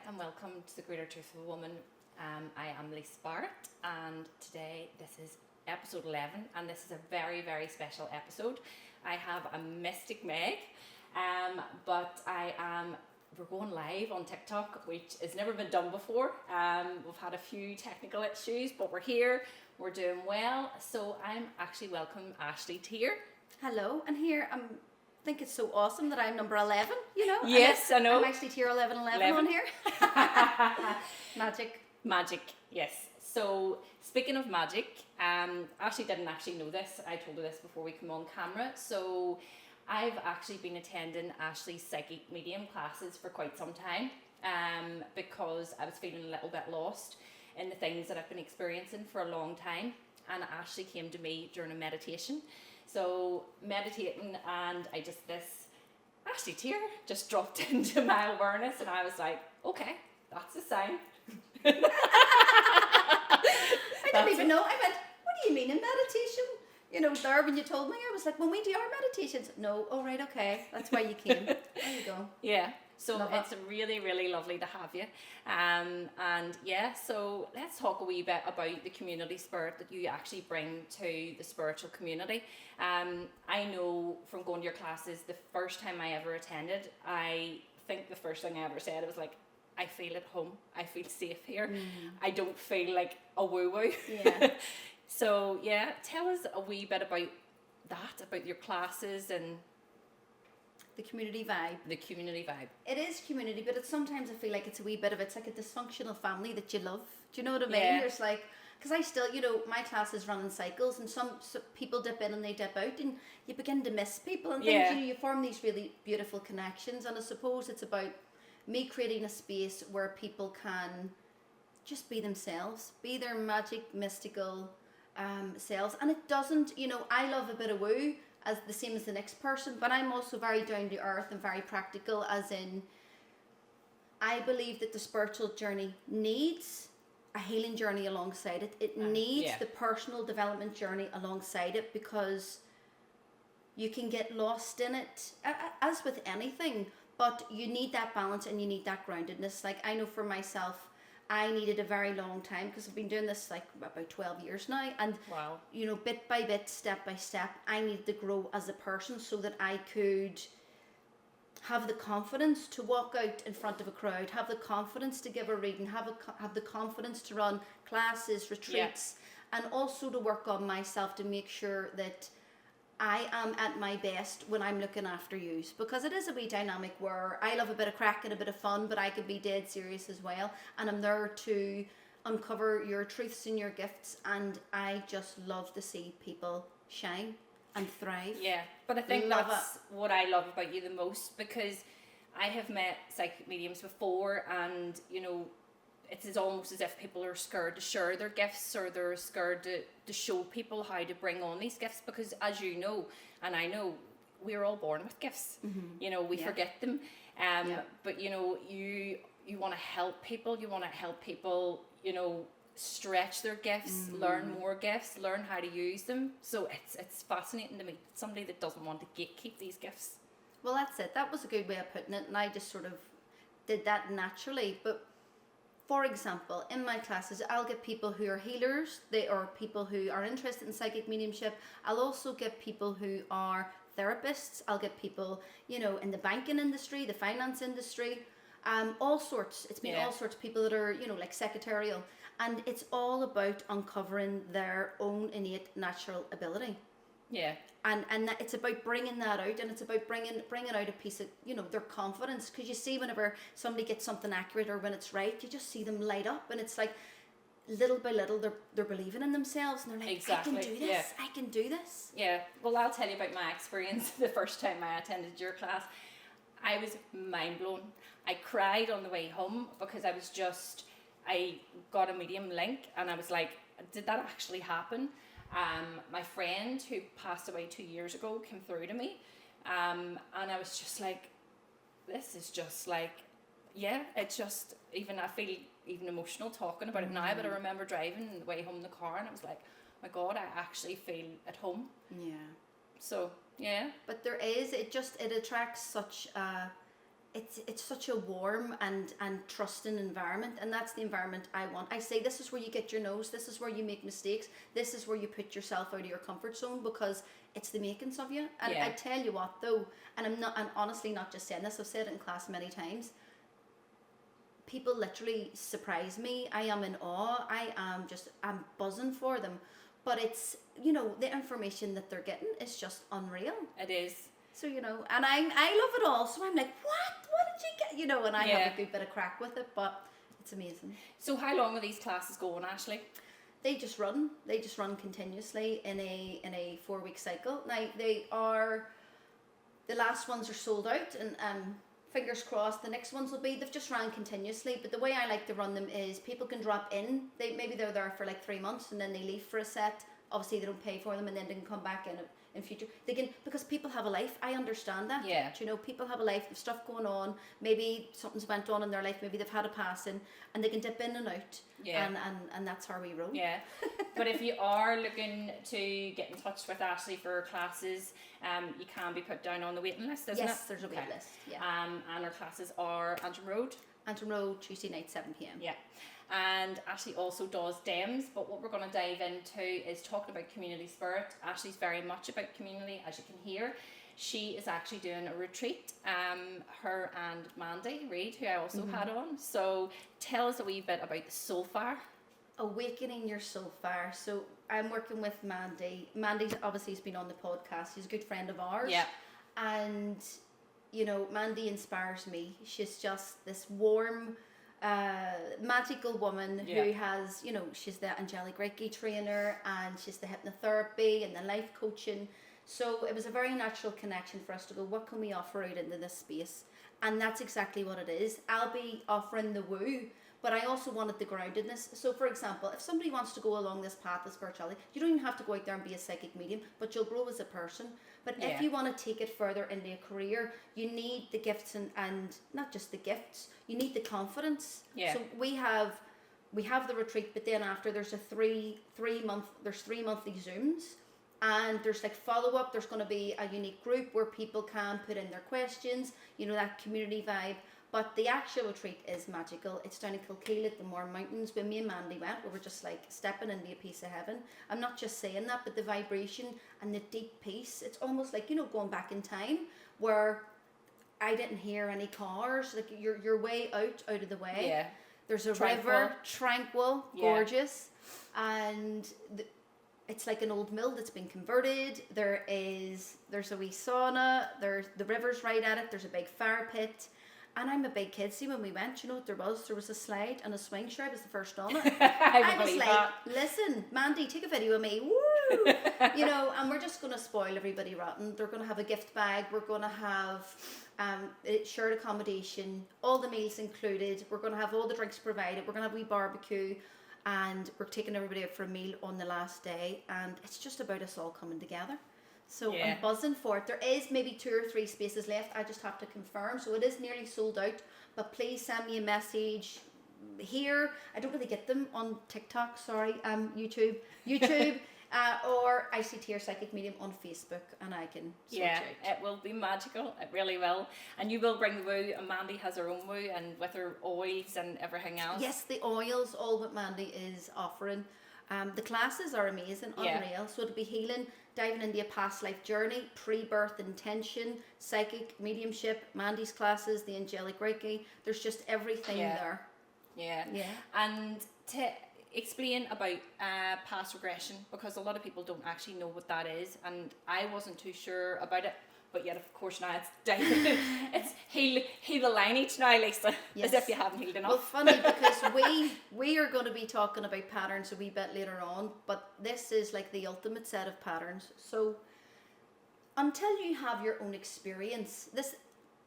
and welcome to the Greater Truth of a Woman. I am Lisa Barrett, and today this is episode 11, and this is a very, very special episode. I have a Mystic Meg, but we're going live on TikTok, which has never been done before. We've had a few technical issues, but we're here, we're doing well. So I'm actually welcome Ashley Teer. Hello, and here I think it's so awesome that I'm number 11, you know? Yes, I know. I'm actually Teer 1111 on here. Magic, yes. So speaking of magic, Ashley didn't actually know this. I told her this before we come on camera. So I've actually been attending Ashley's psychic medium classes for quite some time, because I was feeling a little bit lost in the things that I've been experiencing for a long time. And Ashley came to me during a meditation. So meditating, and Ashley Teer just dropped into my awareness, and I was like, okay, that's a sign. I didn't even know. I went, what do you mean in meditation? You know, there when you told me, I was like, when we do our meditations. No, oh right, okay, that's why you came. There you go. Yeah. So Love it's really, really lovely to have you. And yeah, so let's talk a wee bit about the community spirit that you actually bring to the spiritual community. I know from going to your classes, the first time I ever attended, I think the first thing I ever said, I was like, I feel at home. I feel safe here. I don't feel like a woo-woo. Yeah. So yeah, tell us a wee bit about that, about your classes and The community vibe. the community vibe. It is community, but sometimes I feel like it's like a dysfunctional family that you love. Do you know what I mean? Yeah. There's like, because I still, my classes run in cycles, and some people dip in and they dip out, and you begin to miss people and things. Yeah. You form these really beautiful connections, and I suppose it's about me creating a space where people can just be themselves, be their magic, mystical selves. And it doesn't, I love a bit of woo, as the same as the next person, but I'm also very down to earth and very practical, as in I believe that the spiritual journey needs a healing journey alongside it. It needs the personal development journey alongside it, because you can get lost in it, as with anything, but you need that balance and you need that groundedness. Like, I know for myself, I needed a very long time, because I've been doing this like about 12 years now, and Wow. bit by bit, step by step, I needed to grow as a person so that I could have the confidence to walk out in front of a crowd, have the confidence to give a reading, have the confidence to run classes, retreats, and also to work on myself to make sure that I am at my best when I'm looking after yous, because it is a wee dynamic where I love a bit of crack and a bit of fun, but I could be dead serious as well, and I'm there to uncover your truths and your gifts, and I just love to see people shine and thrive. Yeah, but I think Love that's what I love about you the most, because I have met psychic mediums before, and it's almost as if people are scared to share their gifts, or they're scared to show people how to bring on these gifts, because as you know, and I know, we're all born with gifts. We forget them, but you want to help people, stretch their gifts, learn more gifts, learn how to use them. So it's fascinating to meet somebody that doesn't want to gatekeep these gifts. Well, that's it. That was a good way of putting it, and I just sort of did that naturally. But for example, in my classes, I'll get people who are healers, or people who are interested in psychic mediumship. I'll also get people who are therapists. I'll get people, in the banking industry, the finance industry, all sorts. It's been all sorts of people that are, like secretarial. And it's all about uncovering their own innate natural ability. Yeah. And it's about bringing that out, and it's about bringing out a piece of, their confidence. Because you see, whenever somebody gets something accurate, or when it's right, you just see them light up, and it's like, little by little, they're believing in themselves, and they're like, exactly. I can do this, I can do this. Yeah, well, I'll tell you about my experience the first time I attended your class. I was mind blown. I cried on the way home, because I got a medium link, and I was like, did that actually happen? My friend who passed away 2 years ago came through to me, and I was just like, this is just like, it's just, I feel even emotional talking about it now, but I remember driving the way home in the car, and I was like, oh my God, I actually feel at home. Yeah. So, yeah. But it attracts such it's such a warm and trusting environment, and that's the environment I want. I say this is where you get your nose, this is where you make mistakes, this is where you put yourself out of your comfort zone, because it's the makings of you. And I tell you what though, and I'm honestly not just saying this, I've said it in class many times, people literally surprise me. I am in awe. I'm buzzing for them. But it's, the information that they're getting is just unreal. It is. So, and I love it all. So I'm like, what did you get? And I have a good bit of crack with it, but it's amazing. So how long are these classes going, Ashley? They just run continuously in a 4-week cycle. Now the last ones are sold out, and fingers crossed the next ones will be. They've just ran continuously, but the way I like to run them is people can drop in. They're there for like 3 months and then they leave for a set. Obviously they don't pay for them, and then they can come back in future. They can, because people have a life. I understand that. Yeah. People have a life. There's stuff going on. Maybe something's went on in their life. Maybe they've had a passing, and they can dip in and out. Yeah. And that's how we roll. Yeah. But if you are looking to get in touch with Ashley for classes, you can be put down on the waiting list, isn't it? Yes, there's a wait list. Yeah. And our classes are Antrim Road. Antrim Road, Tuesday night, 7 p.m. Yeah. And Ashley also does DEMS, but what we're going to dive into is talking about community spirit. Ashley's very much about community, as you can hear. She is actually doing a retreat, her and Mandy Reid, who I also had on. So tell us a wee bit about the soul fire. Awakening your soul fire. So I'm working with Mandy. Mandy obviously has been on the podcast. She's a good friend of ours. Yeah. And, Mandy inspires me. She's just this warm, magical woman who has, she's the angelic Reiki trainer, and she's the hypnotherapy and the life coaching. So it was a very natural connection for us to go, what can we offer out into this space? And that's exactly what it is. I'll be offering the woo, but I also wanted the groundedness. So for example, if somebody wants to go along this path of spirituality, you don't even have to go out there and be a psychic medium, but you'll grow as a person. But if you want to take it further into a career, you need the gifts and not just the gifts, you need the confidence. Yeah. So we have the retreat, but then after there's three monthly Zooms. And there's like follow-up. There's going to be a unique group where people can put in their questions, that community vibe. But the actual retreat is magical. It's down in Kilkeel at the Moor Mountains. When me and Mandy went, we were just like stepping into a piece of heaven. I'm not just saying that, but the vibration and the deep peace. It's almost like, going back in time where I didn't hear any cars. Like you're way out of the way. Yeah. There's a river, tranquil, gorgeous. And it's like an old mill that's been converted. There's a wee sauna. The river's right at it. There's a big fire pit. And I'm a big kid. See, when we went, what there was a slide and a swing. Sure, I was the first on it. I was like, listen, Mandy, take a video of me. Woo! And we're just going to spoil everybody rotten. They're going to have a gift bag. We're going to have shared accommodation, all the meals included. We're going to have all the drinks provided. We're going to have a wee barbecue. And we're taking everybody out for a meal on the last day. And it's just about us all coming together. So I'm buzzing for it. There is maybe 2 or 3 spaces left. I just have to confirm. So it is nearly sold out. But please send me a message here. I don't really get them on TikTok. Sorry, YouTube, or I see Teer Psychic Medium on Facebook, and I can sort you out. It will be magical. It really will. And you will bring the woo. And Mandy has her own woo, and with her oils and everything else. Yes, the oils, all what Mandy is offering. The classes are amazing, unreal. So it'll be healing, diving into a past life journey, pre-birth intention, psychic mediumship, Mandy's classes, the angelic Reiki. There's just everything there. Yeah. And to explain about past regression, because a lot of people don't actually know what that is, and I wasn't too sure about it. But yet, of course, now it's heal the lineage now, Lisa, as if you haven't healed enough. Well, funny, because we are going to be talking about patterns a wee bit later on, but this is like the ultimate set of patterns. So until you have your own experience,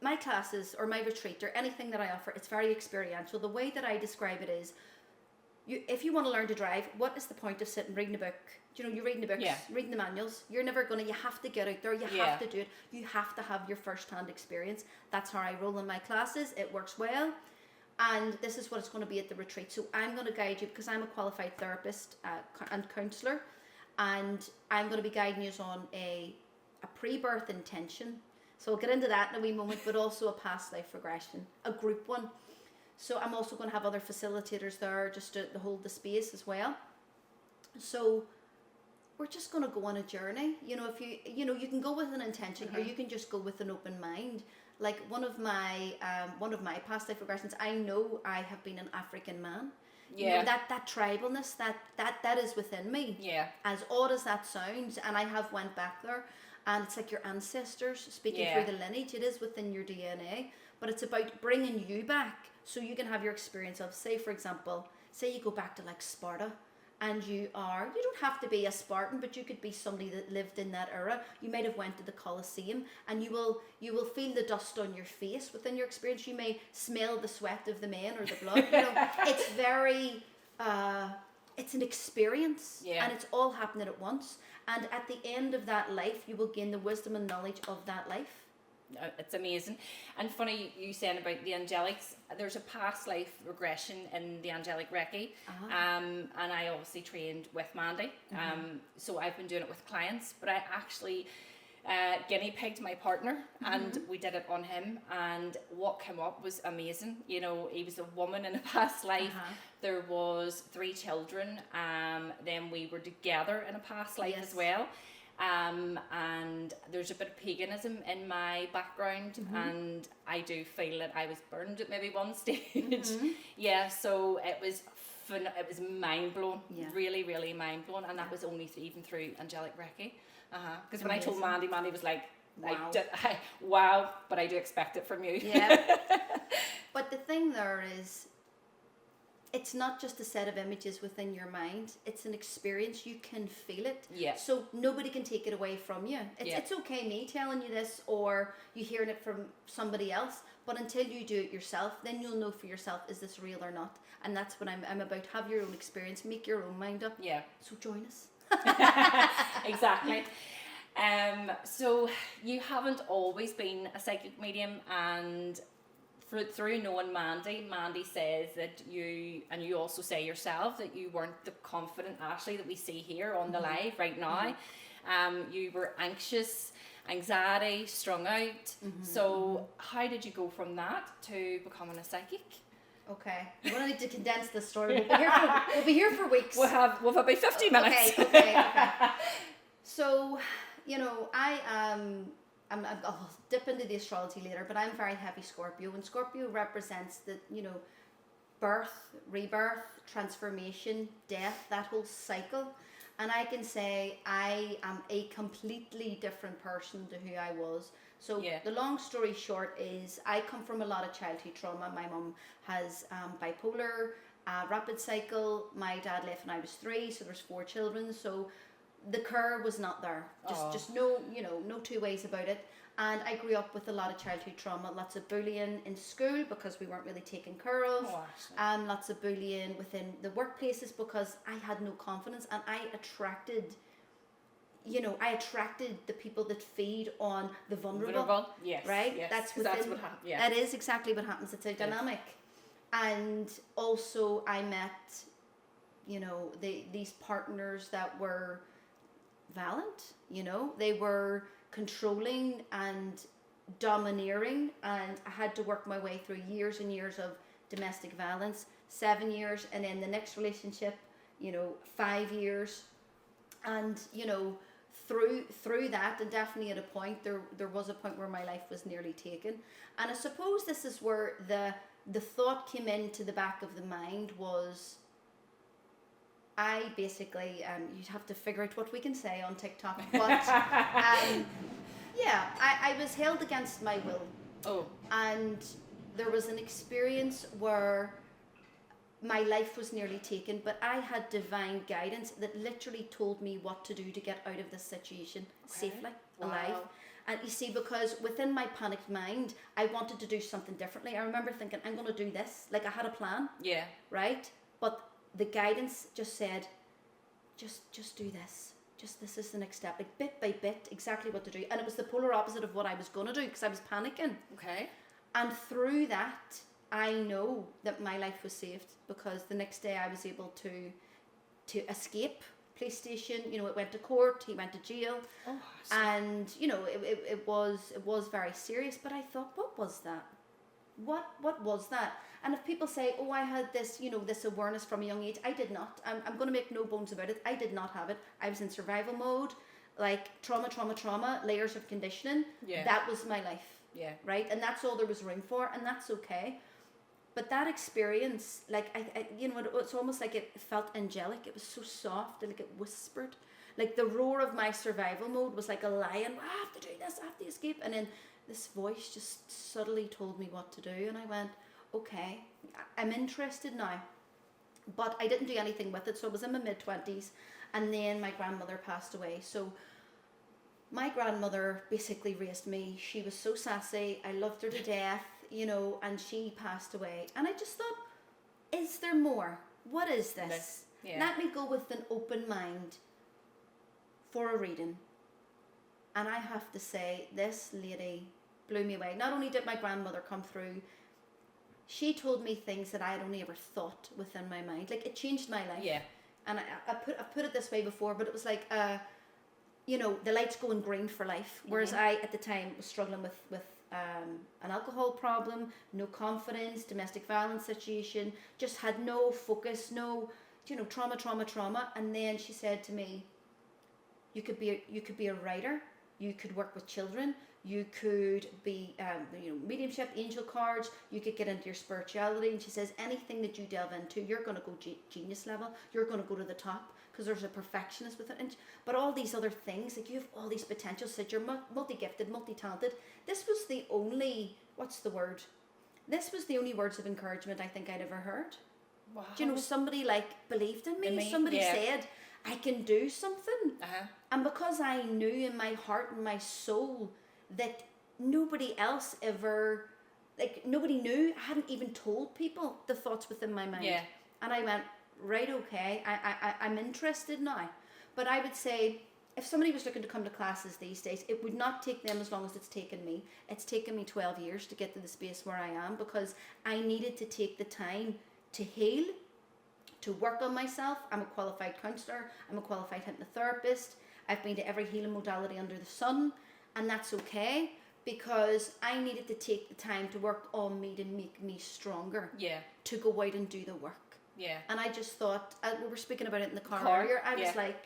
my classes or my retreat or anything that I offer, it's very experiential. The way that I describe it is, if you want to learn to drive, what is the point of sitting reading a book? You're reading the books, reading the manuals. You're never you have to get out there. You have to do it. You have to have your first-hand experience. That's how I roll in my classes. It works well. And this is what it's going to be at the retreat. So I'm going to guide you, because I'm a qualified therapist and counsellor. And I'm going to be guiding you on a pre-birth intention. So we'll get into that in a wee moment, but also a past life regression, a group one. So I'm also going to have other facilitators there just to hold the space as well. So we're just going to go on a journey. You know, if you can go with an intention, or you can just go with an open mind. Like one of my past life regressions, I know I have been an African man. Yeah. You know, that tribalness, that is within me. Yeah. As odd as that sounds, and I have went back there, and it's like your ancestors speaking through the lineage. It is within your DNA, but it's about bringing you back so you can have your experience of, say, for example, say you go back to like Sparta, and you don't have to be a Spartan, but you could be somebody that lived in that era. You might have went to the Colosseum, and you will feel the dust on your face within your experience. You may smell the sweat of the men or the blood. You know, it's very, it's an experience, and it's all happening at once. And at the end of that life, you will gain the wisdom and knowledge of that life. It's amazing. And funny you saying about the angelics, there's a past life regression in the angelic Reiki, and I obviously trained with Mandy, so I've been doing it with clients, but I actually guinea pigged my partner, and we did it on him, and what came up was amazing. You know, he was a woman in a past life, there was 3 children, then we were together in a past life as well. And there's a bit of paganism in my background, and I do feel that I was burned at maybe one stage. So it was mind blowing, really, really mind blowing, and that was only even through angelic Reiki. Because when I told Mandy was like, wow, but I do expect it from you. Yeah. But the thing there is, it's not just a set of images within your mind. It's an experience. You can feel it. Yeah. So nobody can take it away from you. It's okay me telling you this, or you hearing it from somebody else. But until you do it yourself, then you'll know for yourself, is this real or not? And that's what I'm about. Have your own experience. Make your own mind up. Yeah. So join us. Exactly. So you haven't always been a psychic medium, and through knowing Mandy says that you, and you also say yourself, that you weren't the confident Ashley that we see here on the live right now. You were anxious, anxiety, strung out. So how did you go from that to becoming a psychic? Okay, we're going to need to condense this story. We'll be here for weeks. We'll have about 50 minutes. Okay. So, you know, I'll dip into the astrology later, but I'm very heavy Scorpio, and Scorpio represents the, you know, birth, rebirth, transformation, death, that whole cycle. And I can say I am a completely different person to who I was. So the long story short is, I come from a lot of childhood trauma. My mum has bipolar, rapid cycle. My dad left when I was 3, so there's 4 children. So the care was not there. Just no, you know, no two ways about it. And I grew up with a lot of childhood trauma, lots of bullying in school because we weren't really taken care of. Lots of bullying within the workplaces because I had no confidence, and I attracted the people that feed on the vulnerable. Yes. Right? Yes. That's what happens. Yeah. That is exactly what happens. It's a dynamic. And also I met, you know, these partners that were violent, you know, they were controlling and domineering, and I had to work my way through years and years of domestic violence, 7 years, and then the next relationship, you know, 5 years. And, you know, through that, and definitely at a point, there was a point where my life was nearly taken. And I suppose this is where the thought came into the back of the mind was, I basically, you'd have to figure out what we can say on TikTok, but I was held against my will. And there was an experience where my life was nearly taken, but I had divine guidance that literally told me what to do to get out of this situation safely, alive. And you see, because within my panicked mind, I wanted to do something differently. I remember thinking, I'm going to do this. Like, I had a plan. Yeah. Right? But the guidance just said, just do this. This is the next step. Like, bit by bit, exactly what to do. And it was the polar opposite of what I was going to do, because I was panicking. Okay. And through that, I know that my life was saved, because the next day I was able to escape police station. You know, it went to court. He went to jail, and you know, it was very serious. But I thought, what was that? What was that? And if people say, oh, I had this, you know, this awareness from a young age, I did not. I'm going to make no bones about it. I did not have it. I was in survival mode, like trauma, layers of conditioning. Yeah. That was my life. Yeah. Right? And that's all there was room for, and that's okay. But that experience, like, I you know, it's almost like it felt angelic. It was so soft, and like it whispered. Like the roar of my survival mode was like a lion. I have to do this, I have to escape. And then this voice just subtly told me what to do, and I went, okay, I'm interested now. But I didn't do anything with it, so I was in my mid-20s, and then my grandmother passed away. So my grandmother basically raised me. She was so sassy, I loved her to death, you know, and she passed away. And I just thought, is there more? What is this? Yeah. Let me go with an open mind for a reading. And I have to say, this lady blew me away. Not only did my grandmother come through, she told me things that I had only ever thought within my mind. Like, it changed my life. Yeah. And I've put it this way before, but it was like, you know, the light's going green for life. Whereas I, at the time, was struggling with an alcohol problem, no confidence, domestic violence situation, just had no focus, no, you know, trauma. And then she said to me, you could be a writer, you could work with children, you could be, you know, mediumship, angel cards, you could get into your spirituality. And she says, anything that you delve into, you're going to go genius level, you're going to go to the top, because there's a perfectionist with it. But all these other things, like, you have all these potentials, said you're multi-gifted, multi-talented. This was the only, this was the only words of encouragement I think I'd ever heard. Wow. Do you know, somebody like believed in me, somebody said, I can do something. And because I knew in my heart and my soul that nobody else ever, like, nobody knew, I hadn't even told people the thoughts within my mind. Yeah. And I went, right, okay, I'm interested now. But I would say, if somebody was looking to come to classes these days, it would not take them as long as it's taken me. It's taken me 12 years to get to the space where I am, because I needed to take the time to heal, to work on myself. I'm a qualified counsellor, I'm a qualified hypnotherapist, I've been to every healing modality under the sun, and that's okay, because I needed to take the time to work on me to make me stronger. Yeah. To go out and do the work. Yeah. And I just thought, we were speaking about it in the car earlier, I was like,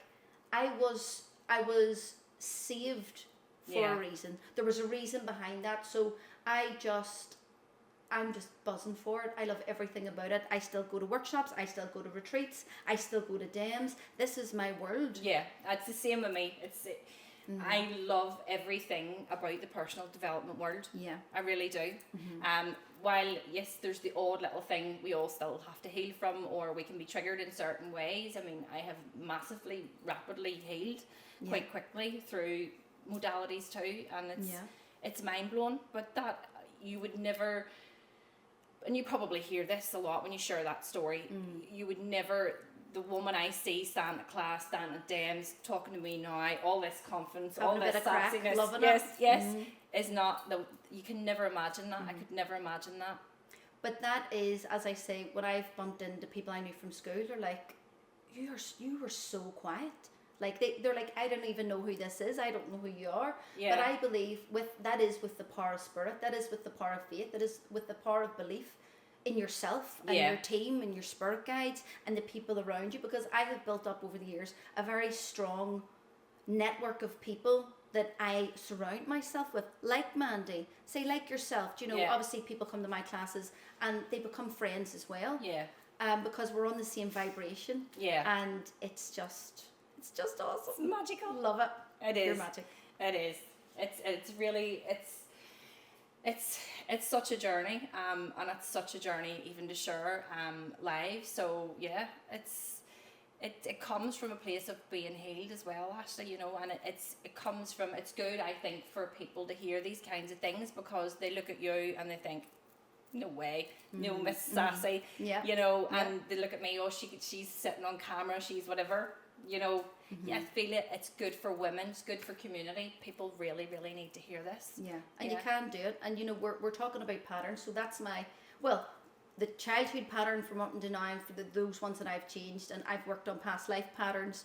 I was saved for a reason. There was a reason behind that. So I'm just buzzing for it. I love everything about it. I still go to workshops, I still go to retreats, I still go to DEMS. This is my world. Yeah, it's the same with me. I love everything about the personal development world. Yeah. I really do. While, yes, there's the odd little thing we all still have to heal from, or we can be triggered in certain ways. I mean, I have rapidly healed quite quickly through modalities too, and it's mind-blowing. But that, you would never, and you probably hear this a lot when you share that story, you would never, the woman I see standing at class, standing at DEMS, talking to me now, all this confidence, having all this sassiness, loving it, is not, you can never imagine that. I could never imagine that. But that is, as I say, when I've bumped into people I knew from school, they're like, you were so quiet. Like, they're like, I don't even know who this is, I don't know who you are. Yeah. But I believe that is with the power of spirit, that is with the power of faith, that is with the power of belief in yourself and your team and your spirit guides and the people around you, because I have built up over the years a very strong network of people that I surround myself with, like Mandy, say like yourself. Do you know, obviously people come to my classes and they become friends as well. Yeah. Because we're on the same vibration. Yeah. And it's just awesome. It's magical. Love it. It is. Pure magic. It is. It's really, it's such a journey, and it's such a journey even to share live. So yeah, it comes from a place of being healed as well, Ashley, you know, and it comes from, it's good, I think, for people to hear these kinds of things, because they look at you and they think, no way, no Miss Sassy, you know, and they look at me, oh, she's sitting on camera, she's whatever, you know. I feel it's good for women, it's good for community. People really, really need to hear this. Yeah, and you can do it. And you know, we're talking about patterns, so that's the childhood pattern from up to now, for those ones that I've changed, and I've worked on past life patterns,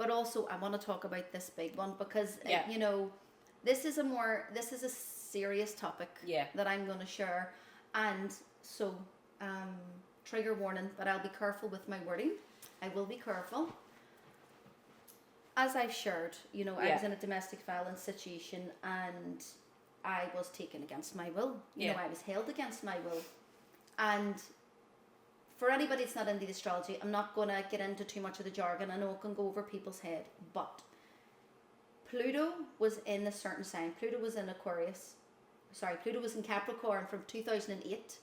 But also, I want to talk about this big one because, Yeah. you know, this is a serious topic Yeah. that I'm going to share. And so, trigger warning, but I'll be careful with my wording. I will be careful. As I've shared, you know, I was in a domestic violence situation and I was taken against my will. You know, I was held against my will. And for anybody that's not into the astrology, I'm not going to get into too much of the jargon. I know it can go over people's head. But Pluto was in a certain sign. Pluto was in Aquarius. Sorry, Pluto was in Capricorn from 2008.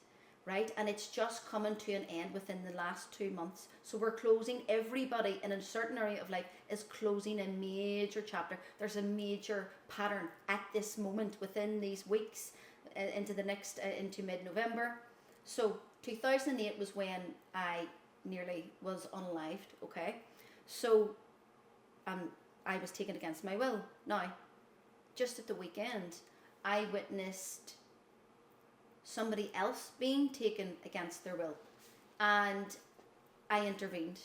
Right, and it's just coming to an end within the last 2 months. So we're closing, everybody in a certain area of life is closing a major chapter. There's a major pattern at this moment within these weeks into the next, into mid-November. So 2008 was when I nearly was unalived, okay? So I was taken against my will. Now, just at the weekend, I witnessed somebody else being taken against their will, and I intervened.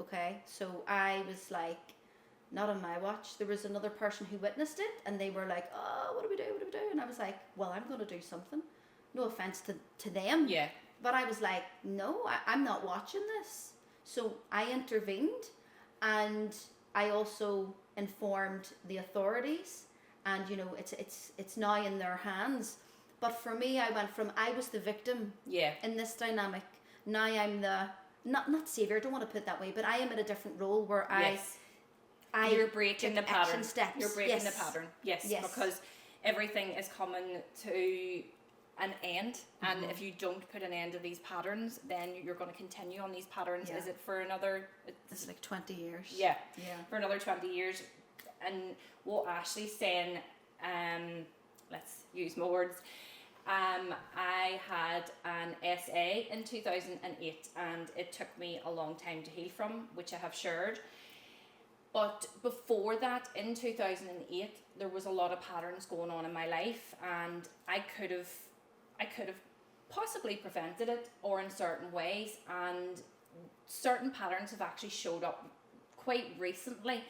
Okay, so I was like, not on my watch. There was another person who witnessed it, and they were like, oh, what do we do, and I was like, well, I'm going to do something. No offense to them, but I was like, no, I'm not watching this. So I intervened, and I also informed the authorities, and you know, it's now in their hands. But for me, I went from, I was the victim in this dynamic. Now I'm the, not savior, I don't want to put it that way, but I am in a different role where you're breaking the pattern. Steps. You're breaking the pattern. Yes, because everything is coming to an end. And if you don't put an end to these patterns, then you're going to continue on these patterns. Is it for another... It's like 20 years. Yeah, for another 20 years. And what Ashley's saying, let's use my words. I had an SA in 2008 and it took me a long time to heal from, which I have shared. But before that, in 2008, there was a lot of patterns going on in my life, and I could have possibly prevented it, or in certain ways, and certain patterns have actually showed up quite recently.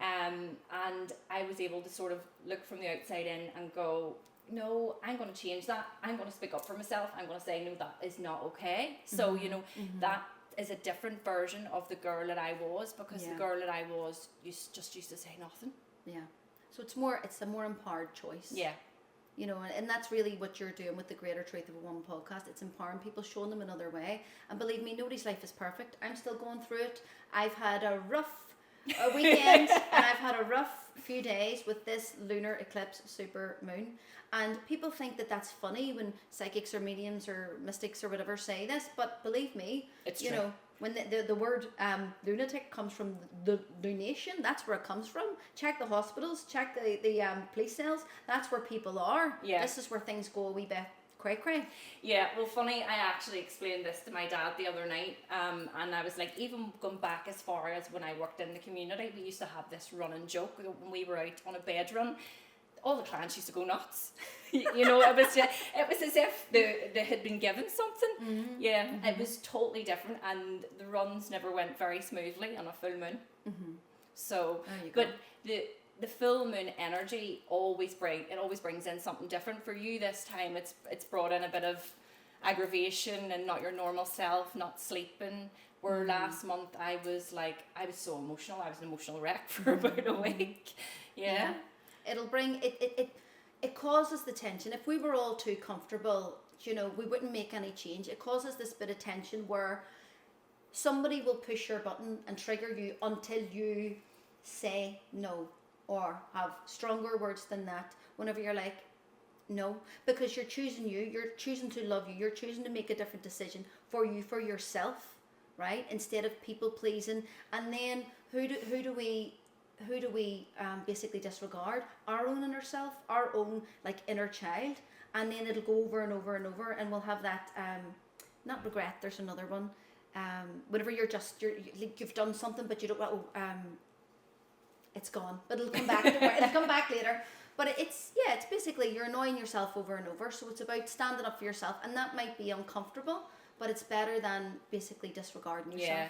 And I was able to sort of look from the outside in and go, no, I'm going to change that. I'm going to speak up for myself. I'm going to say, no, that is not okay. So, you know, that is a different version of the girl that I was, because the girl that I was used to say nothing. Yeah. So it's a more empowered choice. Yeah. You know, and that's really what you're doing with the Greater Truth of a Woman podcast. It's empowering people, showing them another way. And believe me, nobody's life is perfect. I'm still going through it. I've had a rough weekend and I've had a rough few days with this lunar eclipse super moon. And people think that that's funny when psychics or mediums or mystics or whatever say this, but believe me, it's you true. know, when the word lunatic comes from the lunation, that's where it comes from. Check the hospitals, check the police cells, that's where people are. Yeah. This is where things go a wee bit cray. Yeah, well, funny, I actually explained this to my dad the other night, and I was like, even going back as far as when I worked in the community, we used to have this running joke when we were out on a bed run. All the clients used to go nuts. You know, it was as if they had been given something. It was totally different, and the runs never went very smoothly on a full moon. So, but the full moon energy always brings in something different for you. This time it's brought in a bit of aggravation and not your normal self, not sleeping. Where last month I was so emotional. I was an emotional wreck for about a week. Yeah. It'll bring it causes the tension. If we were all too comfortable, you know, we wouldn't make any change. It causes this bit of tension where somebody will push your button and trigger you until you say no, or have stronger words than that whenever you're like, no, because you're choosing you're choosing to love you, you're choosing to make a different decision for you, for yourself, right? Instead of people pleasing. And then who do we basically disregard? Our own inner self, our own like inner child, and then it'll go over and over and over, and we'll have that not regret, there's another one, whenever you've done something but you don't, it's gone, but it'll come back. It'll come back later. But it's basically you're annoying yourself over and over. So it's about standing up for yourself, and that might be uncomfortable, but it's better than basically disregarding yourself.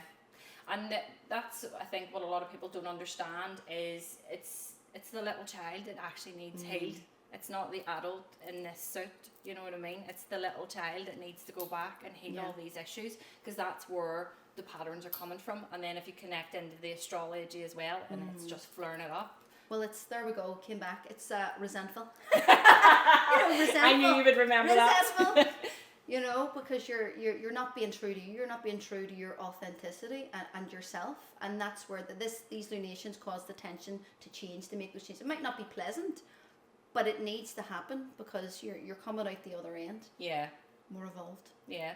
And that's, I think, what a lot of people don't understand is it's the little child that actually needs healed. It's not the adult in this suit, you know what I mean? It's the little child that needs to go back and heal all these issues, because that's where the patterns are coming from. And then if you connect into the astrology as well, and it's just flaring it up. Well, there we go, came back. It's resentful. Resentful. I knew you would remember resentful. that. You know, because you're not being true to you. You're not being true to your authenticity and yourself, and that's where these lunations cause the tension to change, to make those changes. It might not be pleasant, but it needs to happen because you're coming out the other end. Yeah. More evolved. Yeah.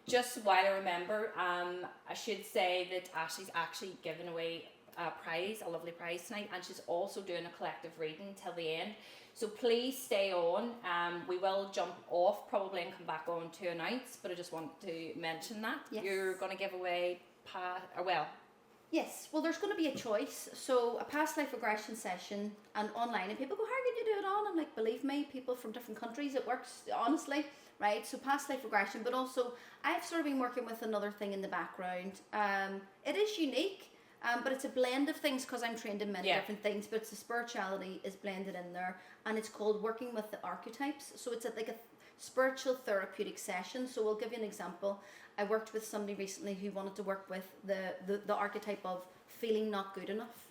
Just while I remember, I should say that Ashley's actually giving away a lovely prize tonight, and she's also doing a collective reading till the end. So please stay on. We will jump off probably and come back on to announce, but I just want to mention that. Yes. You're going to give away Yes, well, there's going to be a choice. So a past life regression session and online, and people go, how can you do it on? I'm like, believe me, people from different countries, it works, honestly, right? So past life regression, but also I've sort of been working with another thing in the background. It is unique, but it's a blend of things because I'm trained in many different things, but the spirituality is blended in there, and it's called working with the archetypes. So it's like a spiritual therapeutic session. So we'll give you an example. I worked with somebody recently who wanted to work with the archetype of feeling not good enough.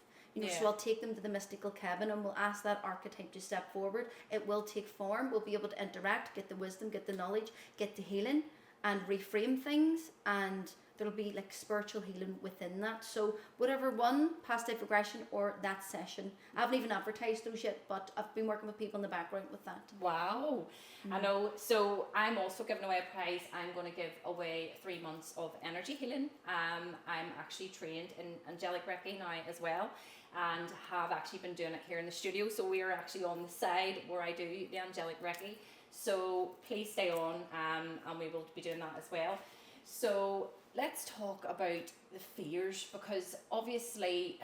So I'll take them to the mystical cabin and we'll ask that archetype to step forward. It will take form. We'll be able to interact, get the wisdom, get the knowledge, get the healing, and reframe things, and there'll be like spiritual healing within that. So whatever one, past life regression or that session. I haven't even advertised those yet, but I've been working with people in the background with that. Wow. I know. So I'm also giving away a prize. I'm going to give away 3 months of energy healing. I'm actually trained in angelic Reiki now as well, and have actually been doing it here in the studio. So we are actually on the side where I do the angelic Reiki. So please stay on, and we will be doing that as well. So let's talk about the fears, because obviously,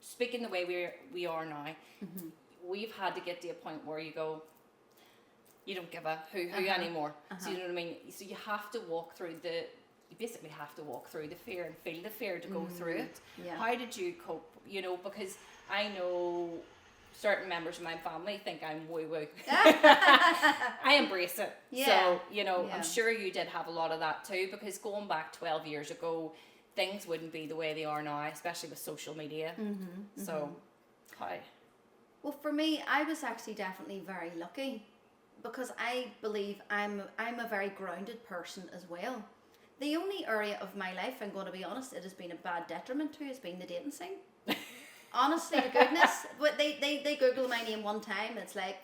speaking the way we are now, we've had to get to a point where you go, you don't give a hoo-hoo anymore. So you know what I mean? So you have to you basically have to walk through the fear and feel the fear to go through it. Yeah. How did you cope? You know, because I know certain members of my family think I'm woo-woo. I embrace it. Yeah. So, I'm sure you did have a lot of that too, because going back 12 years ago, things wouldn't be the way they are now, especially with social media. So, how? Well, for me, I was actually definitely very lucky, because I believe I'm a very grounded person as well. The only area of my life, I'm going to be honest, it has been a bad detriment to, has been the dating scene. Honestly, to goodness. But they Google my name one time, it's like,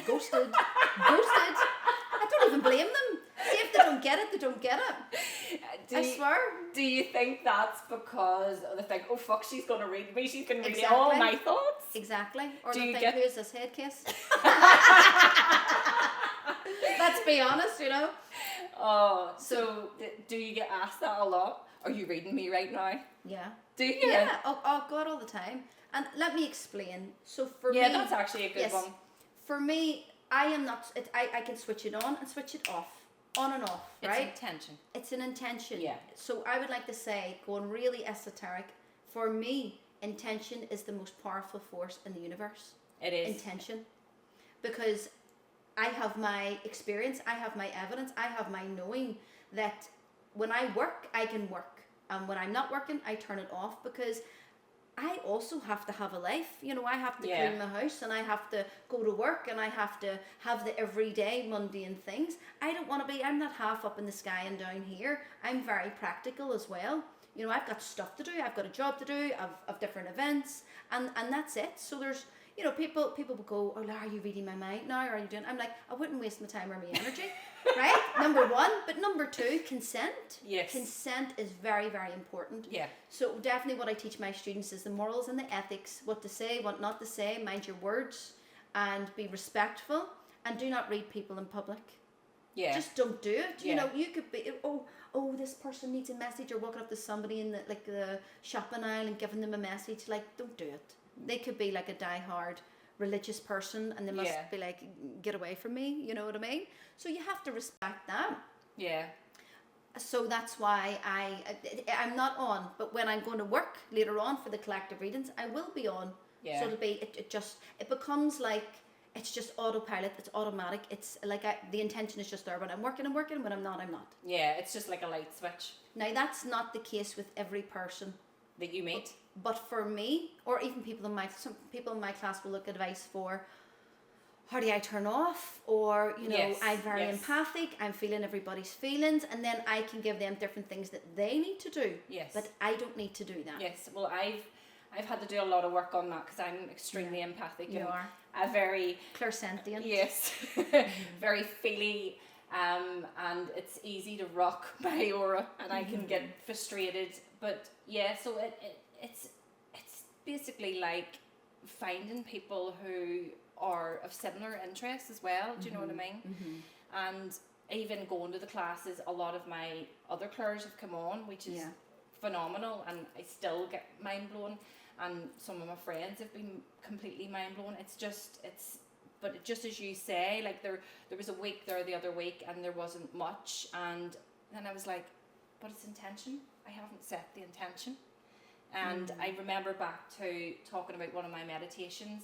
ghosted. I don't even blame them. See, if they don't get it, they don't get it. I swear. Do you think that's because they think, oh fuck, she's going to read me, she's going to read all my thoughts? Exactly. Or Do they you think, who is this head kiss? Let's be honest, Oh, so do you get asked that a lot? Are you reading me right now? Yeah. Do you? Yeah. Oh God, all the time. And let me explain. So for me, that's actually a good one. For me, I am not. I can switch it on and switch it off, on and off. Right. It's intention. It's an intention. Yeah. So I would like to say, going really esoteric, for me, intention is the most powerful force in the universe. It is. Intention, because I have my experience, I have my evidence, I have my knowing that when I work, I can work. And when I'm not working, I turn it off, because I also have to have a life. I have to clean my house, and I have to go to work, and I have to have the everyday mundane things. I'm not half up in the sky and down here. I'm very practical as well. I've got stuff to do. I've got a job to do. I've different events, and that's it. So there's, people will go, oh, are you reading my mind now? Or are you doing? I'm like, I wouldn't waste my time or my energy, right? Number one, but number two, consent. Yes. Consent is very, very important. Yeah. So definitely what I teach my students is the morals and the ethics, what to say, what not to say, mind your words, and be respectful, and do not read people in public. Yeah. Just don't do it. Yeah. You could be, oh, this person needs a message, or walking up to somebody in the shopping aisle and giving them a message. Like, don't do it. They could be like a die-hard religious person, and they must be like, get away from me, you know what I mean? So you have to respect that. Yeah. So that's why I'm not on, but when I'm going to work later on for the collective readings, I will be on. Yeah. So it'll be it becomes like it's just autopilot. It's automatic. It's like the intention is just there. When I'm working, I'm working. When I'm not, I'm not. Yeah, it's just like a light switch Now that's not the case with every person. that you meet. But for me, or even some people in my class will look at advice for how do I turn off, or Yes, I'm very yes. empathic, I'm feeling everybody's feelings, and then I can give them different things that they need to do. Yes. But I don't need to do that. Yes, well, I've had to do a lot of work on that because I'm extremely empathic. You and are. a very Clairsentient. yes, very feely, and it's easy to rock my aura, and I can get frustrated. But yeah, so it's basically like finding people who are of similar interests as well. Do you know what I mean? And even going to the classes, a lot of my other clerks have come on, which is phenomenal, and I still get mind blown. And some of my friends have been completely mind blown. But just as you say, like there was a week there the other week, and there wasn't much, and then I was like, but it's intention. I haven't set the intention. And I remember back to talking about one of my meditations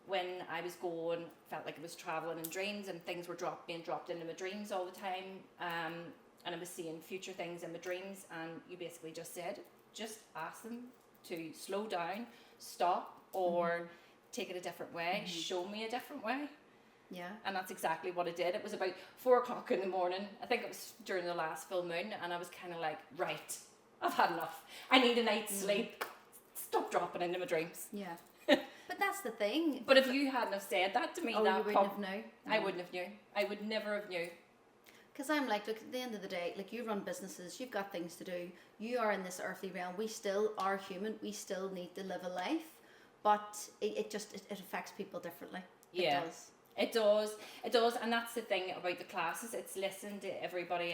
when I was going, felt like I was traveling in dreams, and things were being dropped into my dreams all the time. And I was seeing future things in my dreams, and you basically just said, just ask them to slow down, stop, or take it a different way, show me a different way. Yeah. And that's exactly what I did. It was about 4 o'clock in the morning. I think it was during the last full moon, and I was kind of like, right, I've had enough. I need a night's sleep. Stop dropping into my dreams. Yeah. But that's the thing. But if you hadn't have said that to me, you wouldn't have known. I wouldn't have knew. I would never have knew. Because I'm like, look, at the end of the day, like you run businesses, you've got things to do. You are in this earthly realm. We still are human. We still need to live a life, but it affects people differently. Yeah. It does. It does, and that's the thing about the classes. It's listening to everybody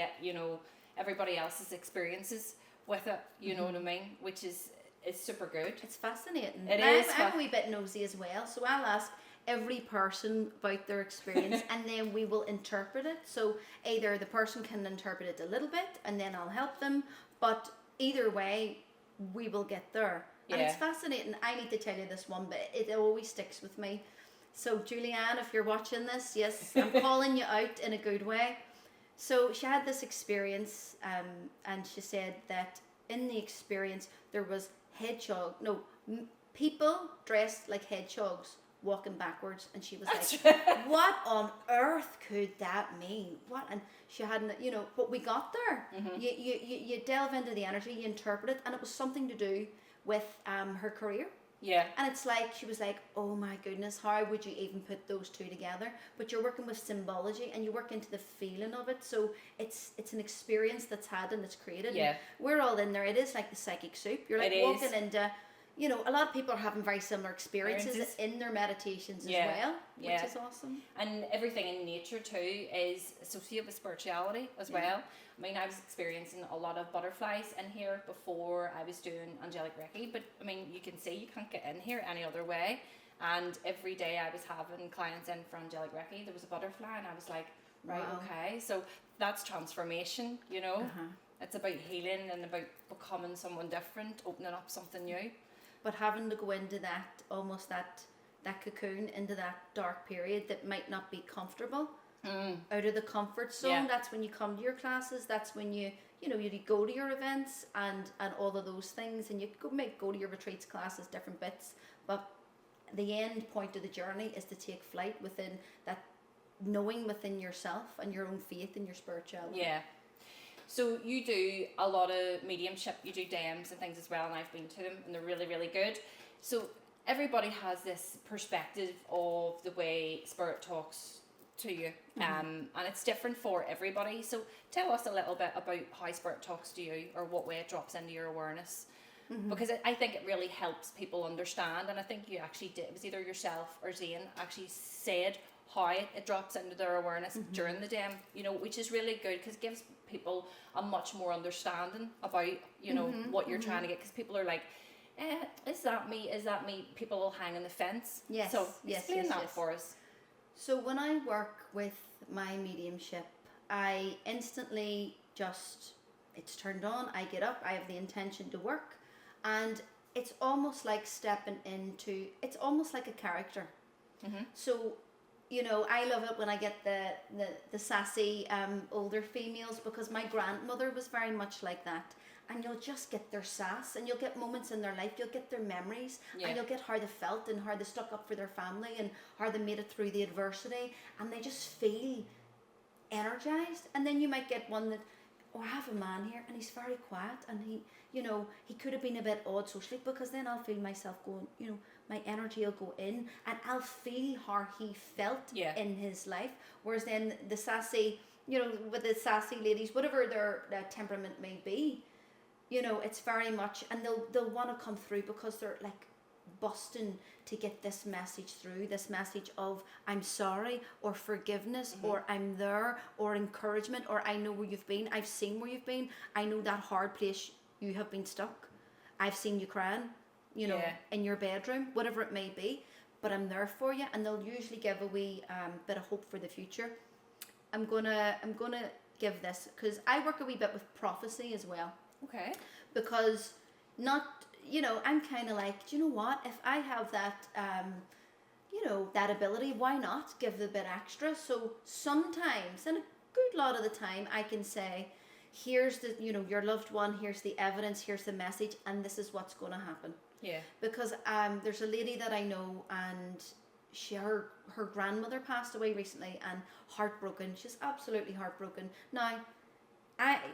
else's experiences with it. You know what I mean? Which is super good. It's fascinating. I'm a wee bit nosy as well, so I'll ask every person about their experience and then we will interpret it. So either the person can interpret it a little bit and then I'll help them, but either way we will get there. Yeah. And it's fascinating. I need to tell you this one, but it always sticks with me. So Julianne, if you're watching this, yes, I'm calling you out in a good way. So she had this experience, and she said that in the experience there was people dressed like hedgehogs walking backwards, and she was like, what on earth could that mean? What? And she hadn't, but we got there. You delve into the energy, you interpret it, and it was something to do with her career. Yeah. And it's like, she was like, oh my goodness, how would you even put those two together? But you're working with symbology and you work into the feeling of it. So it's an experience that's had and it's created. Yeah. And we're all in there. It is like the psychic soup. You're like walking into, a lot of people are having very similar experiences in their meditations as well, which is awesome. And everything in nature too is associated with spirituality as well. I mean, I was experiencing a lot of butterflies in here before I was doing angelic Reiki, but I mean, you can see you can't get in here any other way. And every day I was having clients in for angelic Reiki, there was a butterfly, and I was like, right, okay, so that's transformation, It's about healing and about becoming someone different, opening up something new. But having to go into that, almost that cocoon, into that dark period that might not be comfortable, out of the comfort zone. That's when you come to your classes. That's when you go to your events and all of those things, and you go to your retreats, classes, different bits. But the end point of the journey is to take flight within that, knowing within yourself and your own faith and your spirituality. Yeah. So you do a lot of mediumship, you do DMs and things as well, and I've been to them and they're really, really good. So everybody has this perspective of the way spirit talks to you, and it's different for everybody. So tell us a little bit about how spirit talks to you, or what way it drops into your awareness, because I think it really helps people understand. And I think you actually did, it was either yourself or Zane actually said how it drops into their awareness during the DM, which is really good, because it gives people a much more understanding about what you're trying to get, because people are like, is that me? People will hang on the fence. Yes. So explain that for us. So when I work with my mediumship, I instantly just, it's turned on, I get up, I have the intention to work, and it's almost like stepping into, it's almost like a character. So, you know, I love it when I get the sassy older females, because my grandmother was very much like that. And you'll just get their sass, and you'll get moments in their life, you'll get their memories, and you'll get how they felt and how they stuck up for their family and how they made it through the adversity, and they just feel energized. And then you might get one that, oh, I have a man here and he's very quiet, and he, you know, he could have been a bit odd socially, because then I'll feel myself going, you know, my energy will go in and I'll feel how he felt in his life. Whereas then the sassy, you know, with the sassy ladies, whatever their temperament may be, you know, it's very much, and they'll want to come through because they're like busting to get this message through, this message of I'm sorry, or forgiveness, or I'm there, or encouragement, or I know where you've been, I've seen where you've been, I know that hard place you have been stuck, I've seen you crying, you know, in your bedroom, whatever it may be, but I'm there for you. And they'll usually give a wee bit of hope for the future. I'm gonna give this, because I work a wee bit with prophecy as well. Okay. Because not, you know, I'm kind of like, do you know what? If I have that, you know, that ability, why not give the bit extra? So sometimes, and a good lot of the time, I can say, here's the, you know, your loved one, here's the evidence, here's the message, and this is what's going to happen. Yeah. Because there's a lady that I know, and her grandmother passed away recently, and heartbroken. She's absolutely heartbroken. Now,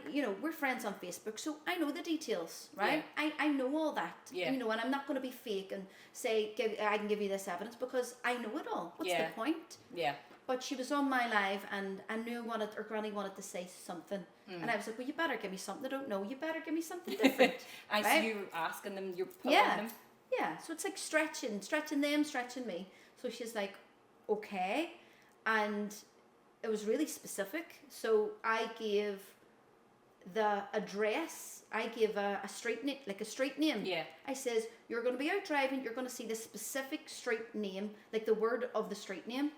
you know, we're friends on Facebook, so I know the details, right? Yeah. I know all that, you know, and I'm not going to be fake and say, I can give you this evidence, because I know it all. What's the point? Yeah. But she was on my live, and I knew her granny wanted to say something. And I was like, well, you better give me something I don't know. You better give me something different. I see you asking them, you're pulling them. Yeah, so it's like stretching them, stretching me. So she's like, okay. And it was really specific. So I gave the address, I gave a street name, like a street name. Yeah. I says, you're going to be out driving, you're going to see the specific street name, like the word of the street name.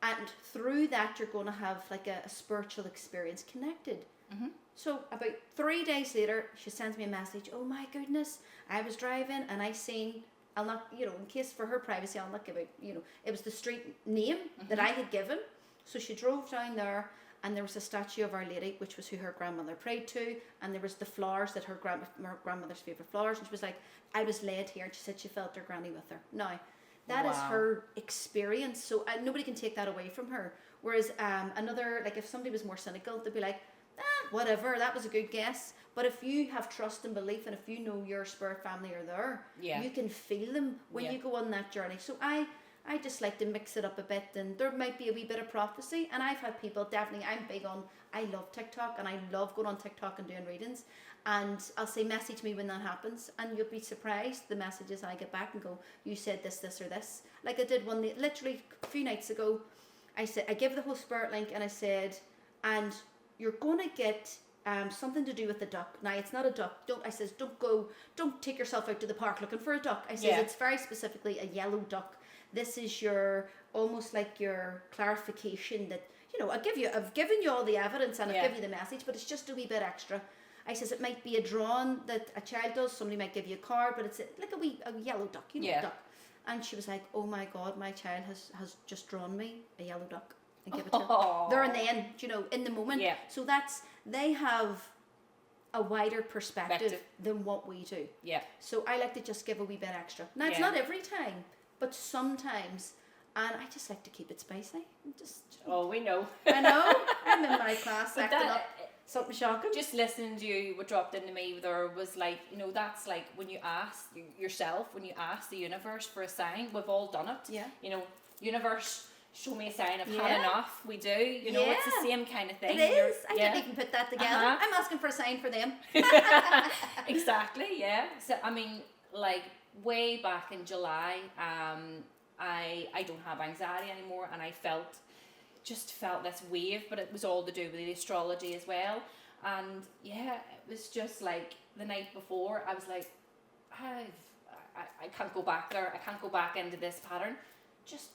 And through that, you're going to have like a spiritual experience connected. So about 3 days later, she sends me a message. Oh my goodness, I was driving and I seen, I'll not, you know, in case for her privacy, I'll not give it, you know, it was the street name that I had given. So she drove down there, and there was a statue of Our Lady, which was who her grandmother prayed to, and there was the flowers that her grandmother's favourite flowers, and she was like, I was led here, and she said she felt her granny with her. Now, that is her experience, so nobody can take that away from her. Whereas another, like if somebody was more cynical, they'd be like, whatever, that was a good guess. But if you have trust and belief, and if you know your spirit family are there, you can feel them when you go on that journey. So I just like to mix it up a bit, and there might be a wee bit of prophecy. And I've had people, definitely, I'm big on, I love TikTok, and I love going on TikTok and doing readings. And I'll say, message me when that happens, and you'll be surprised the messages I get back and go, you said this, this, or this. Like I did one literally a few nights ago. I said, I give the whole spirit link, and I said, and you're going to get something to do with the duck. Now, it's not a duck. Don't take yourself out to the park looking for a duck. I said, it's very specifically a yellow duck. This is your, almost like your clarification that, you know, I've given you all the evidence, and I've given you the message, but it's just a wee bit extra. I says it might be a drawing that a child does. Somebody might give you a card, but it's like a yellow duck, you know, a duck. And she was like, oh my God, my child has just drawn me a yellow duck and give it to her. There and then, you know, in the moment. Yeah. So they have a wider perspective than what we do. Yeah. So I like to just give a wee bit extra. Now, it's not every time, but sometimes. And I just like to keep it spicy. We know. I know. I'm in my class acting up. Something shocking. Just listening to you, what dropped into me there was like, you know, that's like when you ask yourself, when you ask the universe for a sign, we've all done it. Yeah. You know, universe, show me a sign, I've had enough. We do. You know, it's the same kind of thing. It is. I didn't even put that together. I'm asking for a sign for them. Exactly, yeah. So, I mean, like, way back in July, I don't have anxiety anymore, and I just felt this wave, but it was all to do with the astrology as well. And yeah, it was just like the night before, I was like, I can't go back there. I can't go back into this pattern. Just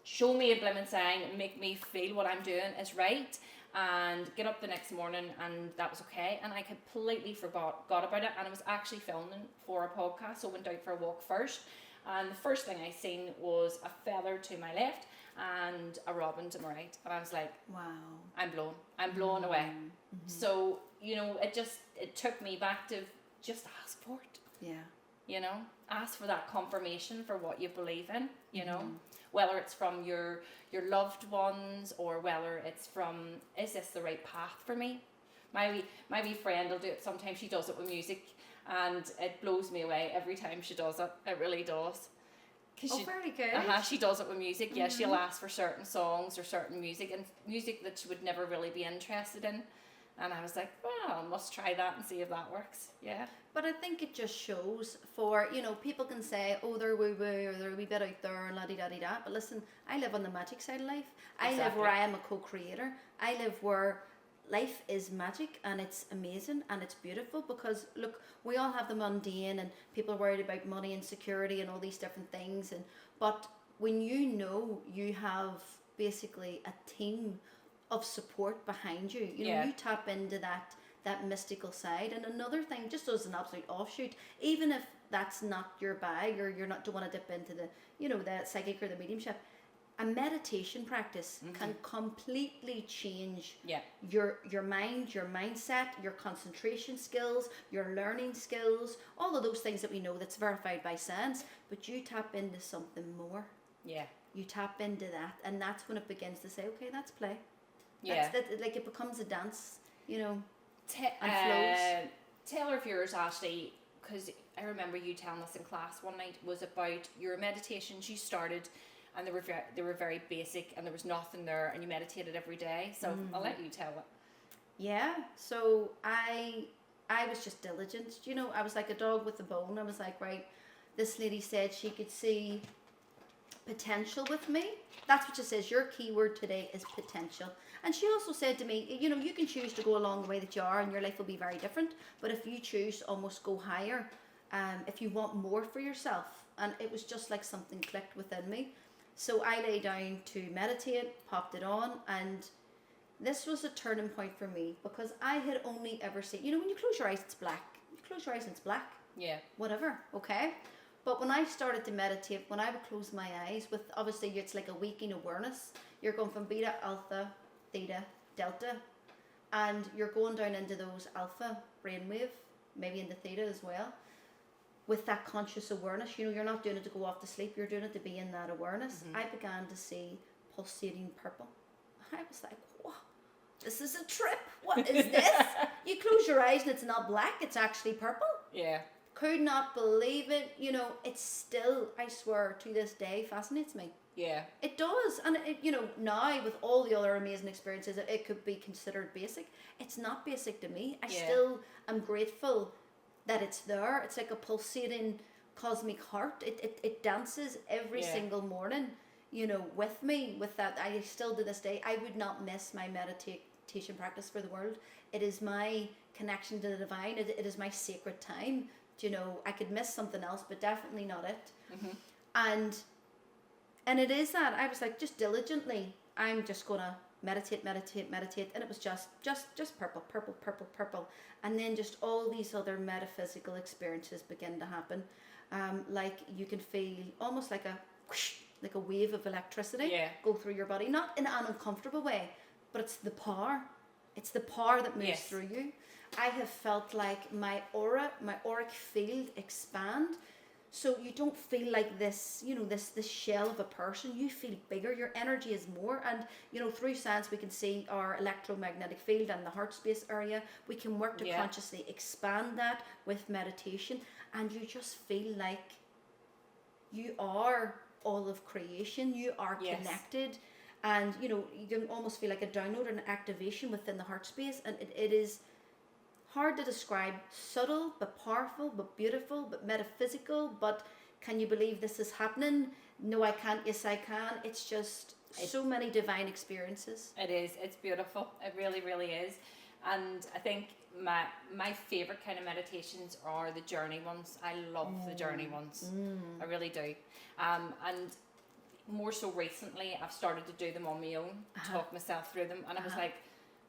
show me a blimmin' sign and make me feel what I'm doing is right, and get up the next morning, and that was okay. And I completely forgot about it, and I was actually filming for a podcast, so I went out for a walk first, and the first thing I seen was a feather to my left and a robin to my right, and I was like, Wow. I'm blown away. So, it took me back to just ask for it. Yeah. Ask for that confirmation for what you believe in, whether it's from your loved ones, or whether it's from, is this the right path for me? My wee friend will do it sometimes. She does it with music, and it blows me away every time she does it. It really does. Very good. She does it with music. Yeah, she'll ask for certain songs or certain music, and music that she would never really be interested in. And I was like, well, I must try that and see if that works. Yeah. But I think it just shows for, people can say, oh, they're woo-woo, or they're a wee bit out there, and la-di-da-di-da. But listen, I live on the magic side of life. I live where I am a co-creator. I live where life is magic, and it's amazing, and it's beautiful, because, look, we all have the mundane, and people are worried about money and security and all these different things. But when you have basically a team of support behind you, you tap into that mystical side. And another thing, just as an absolute offshoot, even if that's not your bag, or don't want to dip into the psychic or the mediumship, a meditation practice can completely change your mind, your mindset, your concentration skills, your learning skills, all of those things that we know that's verified by science. But you tap into something more. Yeah. You tap into that, and that's when it begins to say, okay, that's play. Yeah. Like it becomes a dance, and flows. Taylor of yours, Ashley, because I remember you telling us in class one night, was about your meditations you started, and they were very basic, and there was nothing there, and you meditated every day. So I'll let you tell it. Yeah. So I was just diligent. I was like a dog with a bone. I was like, right, this lady said she could see potential with me. That's what she says. Your keyword today is potential. And she also said to me, you can choose to go along the way that you are, and your life will be very different. But if you choose to almost go higher, if you want more for yourself, and it was just like something clicked within me. So I lay down to meditate, popped it on, and this was a turning point for me, because I had only ever seen, when you close your eyes, it's black. You close your eyes and it's black. Yeah. Whatever, okay? But when I started to meditate, when I would close my eyes, with obviously it's like a waking awareness. You're going from beta, alpha, theta, delta, and you're going down into those alpha brainwave, maybe into theta as well, with that conscious awareness. You're not doing it to go off to sleep, you're doing it to be in that awareness. I began to see pulsating purple. I was like, whoa, this is a trip. What is this? You close your eyes and it's not black, it's actually purple. Yeah. Could not believe it. It's still, I swear, to this day, fascinates me. Yeah. It does. And now with all the other amazing experiences, it could be considered basic. It's not basic to me. I still am grateful that it's there. It's like a pulsating cosmic heart. It dances every single morning, with me, with that. I still, to this day, I would not miss my meditation practice for the world. It is my connection to the divine. It is my sacred time. I could miss something else, but definitely not it. And it is that I was like, just diligently, I'm just gonna meditate, and it was just purple, and then just all these other metaphysical experiences begin to happen. Like you can feel almost like a whoosh, like a wave of electricity go through your body, not in an uncomfortable way, but it's the power. It's the power that moves through you. I have felt like my auric field expand. So you don't feel like this, this shell of a person. You feel bigger. Your energy is more. And, through science, we can see our electromagnetic field and the heart space area. We can work to consciously expand that with meditation. And you just feel like you are all of creation. You are connected. And, you can almost feel like a download and an activation within the heart space. And it is hard to describe, subtle but powerful but beautiful but metaphysical. But can you believe this is happening? No, I can't. Yes, I can. It's just so many divine experiences. It is. It's beautiful. It really, really is. And I think my favorite kind of meditations are the journey ones. I love the journey ones. I really do. And more so recently, I've started to do them on my own, talk myself through them, and I was like,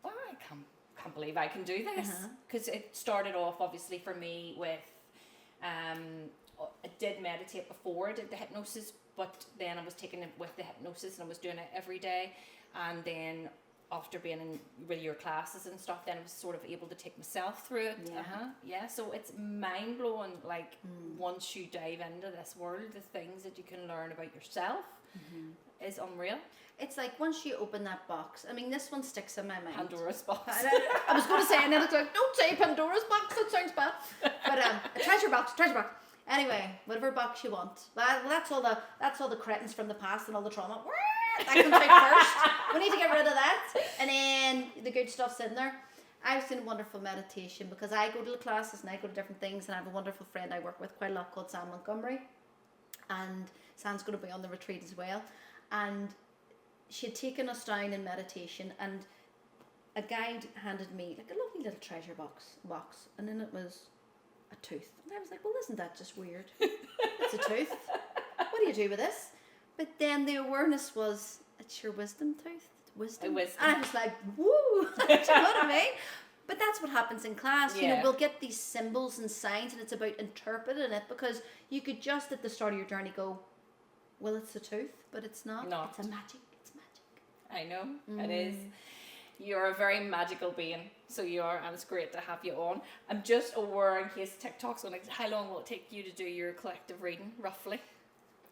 wow, I can't believe I can do this. Because it started off, obviously, for me with, I did meditate before I did the hypnosis, but then I was taking it with the hypnosis and I was doing it every day. And then after being in with your classes and stuff, then I was sort of able to take myself through it. Yeah, so it's mind blowing, like once you dive into this world, the things that you can learn about yourself is unreal. It's like once you open that box, I mean, this one sticks in my mind. Pandora's box. I was going to say, and then it's like, don't say Pandora's box, that sounds bad. But a treasure box. Anyway, whatever box you want. Well, that's all the cretins from the past and all the trauma. That comes out first. We need to get rid of that. And then the good stuff's in there. I've seen wonderful meditation because I go to the classes and I go to different things, and I have a wonderful friend I work with quite a lot called Sam Montgomery. And Sam's going to be on the retreat as well. And she had taken us down in meditation, and a guide handed me like a lovely little treasure box, and in it was a tooth. And I was like, well, isn't that just weird? It's a tooth. What do you do with this? But then the awareness was, it's your wisdom tooth. Wisdom. And I was like, woo! Do you know what I mean? But that's what happens in class. You know, we'll get these symbols and signs, and it's about interpreting it, because you could just at the start of your journey go, well, it's a tooth, but it's not. It's a magic. It's magic. I know. It is. You're a very magical being, so you are, and it's great to have you on. I'm just aware, in case TikTok's on, like, how long will it take you to do your collective reading, roughly?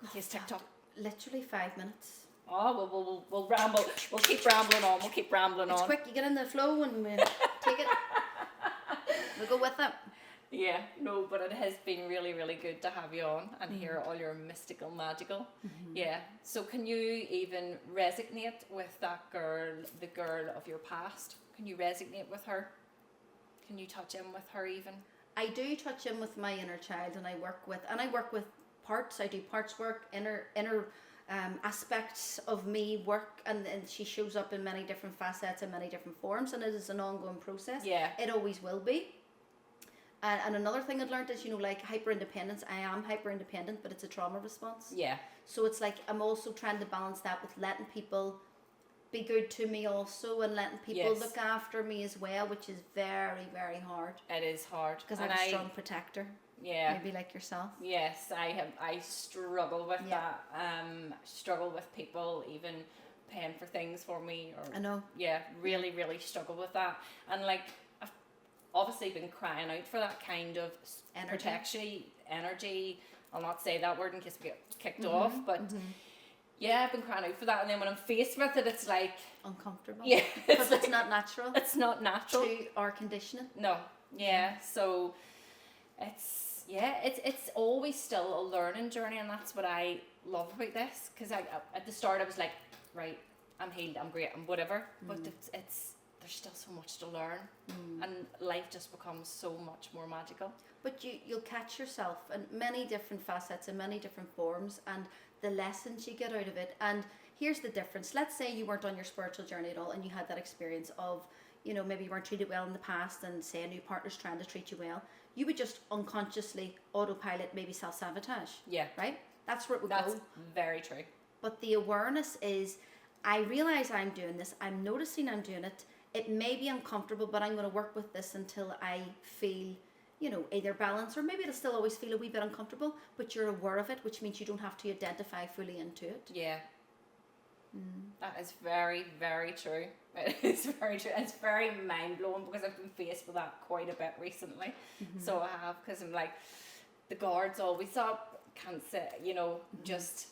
In case TikTok. Literally 5 minutes. Oh, well, we'll ramble. We'll keep rambling on. It's quick. You get in the flow and we take it. We'll go with it. Yeah, no, but it has been really, really good to have you on and hear all your mystical, magical. Yeah. So can you even resonate with that girl, the girl of your past? Can you resonate with her? Can you touch in with her even? I do touch in with my inner child, and I work with parts. I do parts work, inner aspects of me work, and she shows up in many different facets and many different forms, and it is an ongoing process. Yeah. It always will be. And another thing I've learned is, like hyper independence. I am hyper independent, but it's a trauma response. Yeah. So it's like I'm also trying to balance that with letting people be good to me also, and letting people look after me as well, which is very, very hard. It is hard. Because I'm a strong protector. Yeah. Maybe like yourself. Yes, I struggle with that. Struggle with people even paying for things for me, or I know. Yeah, really, really struggle with that. And like, I've obviously been crying out for that kind of energy. I'll not say that word in case we get kicked off, but yeah, I've been crying out for that. And then when I'm faced with it, it's like uncomfortable. Yeah, because it's not natural. It's not natural to our conditioning. No. Yeah. So it's always still a learning journey, and that's what I love about this. Because at the start I was like, right, I'm healed, I'm great, I'm whatever. But it's there's still so much to learn, and life just becomes so much more magical. But you'll catch yourself in many different facets and many different forms, and the lessons you get out of it. And here's the difference. Let's say you weren't on your spiritual journey at all, and you had that experience of, maybe you weren't treated well in the past, and say a new partner's trying to treat you well. You would just unconsciously autopilot, maybe self-sabotage. Yeah. Right? That's where it would go. That's very true. But the awareness is, I realize I'm doing this. I'm noticing I'm doing it. It may be uncomfortable, but I'm going to work with this until I feel, either balance, or maybe it'll still always feel a wee bit uncomfortable, but you're aware of it, which means you don't have to identify fully into it. Yeah. That is very, very true. It is very true. It's very mind-blowing, because I've been faced with that quite a bit recently. So I have, because I'm like, the guard's always up, can't say, just